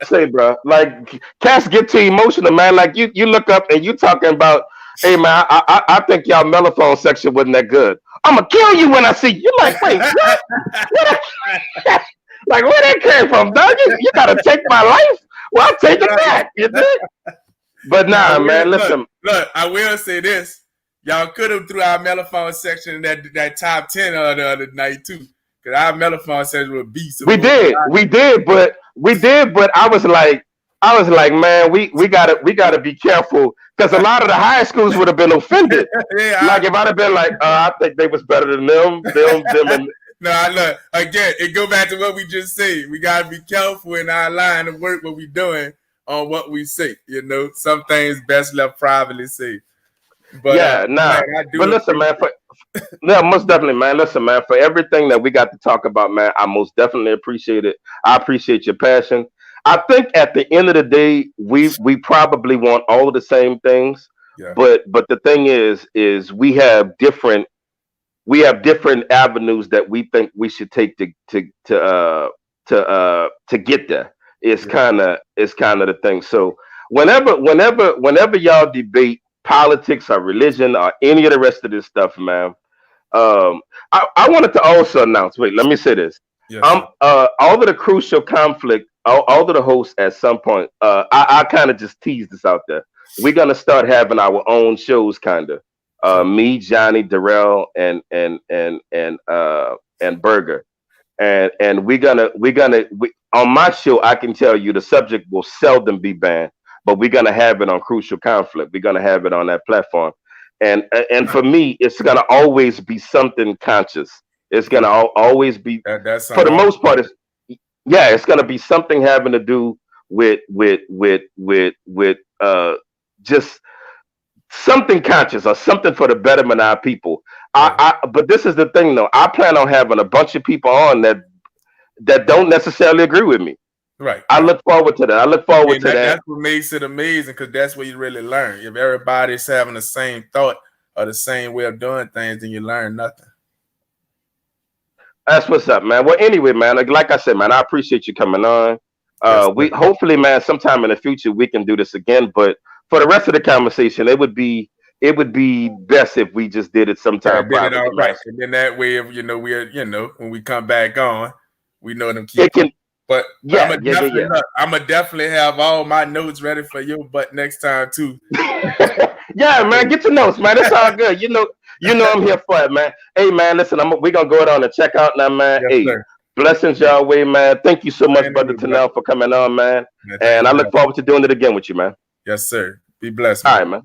Say, bro, like cats get too emotional, man. Like you look up and you talking about, hey man, I think y'all mellophone section wasn't that good. I'm gonna kill you when I see you. Like, wait, what? Where that, like where that came from, dog? You gotta take my life. Well, I'll take it back. You think? But Now, nah, man. Listen, look, I will say this. Y'all could have threw our mellophone section in that top 10 the other night too. Cause our mellophone section was beast. we did, but I was like, man, we gotta be careful because a lot of the high schools would have been offended. Yeah, Like if I'd have been like, I think they was better than them, and no, look, again, it go back to what we just said. We gotta be careful in our line of work, what we doing on what we say. You know, some things best left privately said. But yeah, nah. man, I But do listen, man, appreciate. yeah, most definitely, man. Listen, man, for everything that we got to talk about, man, I most definitely appreciate it. I appreciate your passion. I think at the end of the day, we probably want all of the same things, Yeah, but the thing is we have different avenues that we think we should take to get there. yeah, It's kind of the thing. So whenever y'all debate politics or religion or any of the rest of this stuff, man, I wanted to also announce. Wait, let me say this. yes, sir. All of the crucial conflict, all of the hosts at some point. I kind of just teased this out there. We're gonna start having our own shows, kind of. So Me, Johnny, Darrell, and Burger, and on my show. I can tell you the subject will seldom be banned, but we're gonna have it on crucial conflict. We're gonna have it on that platform, and for me, it's gonna always be something conscious. It's gonna always be, that for sound the all most part. Yeah, it's gonna be something having to do with just something conscious or something for the betterment of our people. right, But this is the thing though. I plan on having a bunch of people on that don't necessarily agree with me. right, I right. look forward to that. I look forward And to that. that's what makes it amazing because that's where you really learn. If everybody's having the same thought or the same way of doing things, then you learn nothing. That's what's up, man. Well, anyway, man, like I said, man, I appreciate you coming on. Yes, We sir. hopefully, man, sometime in the future we can do this again. But for the rest of the conversation, it would be best if we just did it Yeah, sometime did it privately, all man. right. And then that way, if we're when we come back on, we know them key It points. can, But yeah, yeah, yeah, I'm gonna definitely have all my notes ready for your butt next time too. yeah. Yeah, man, get your notes, man. It's all good. I'm here for it, man. Hey, man, listen, we gonna go down and check out now, man. Yes, Hey, sir. blessings y'all way, man. Thank you so much, Same to brother you, brother. Tenell, for coming on, man. Man, thank And you I for look having me. forward to doing it again with you, man. Yes, sir. Be blessed, All man. right, man.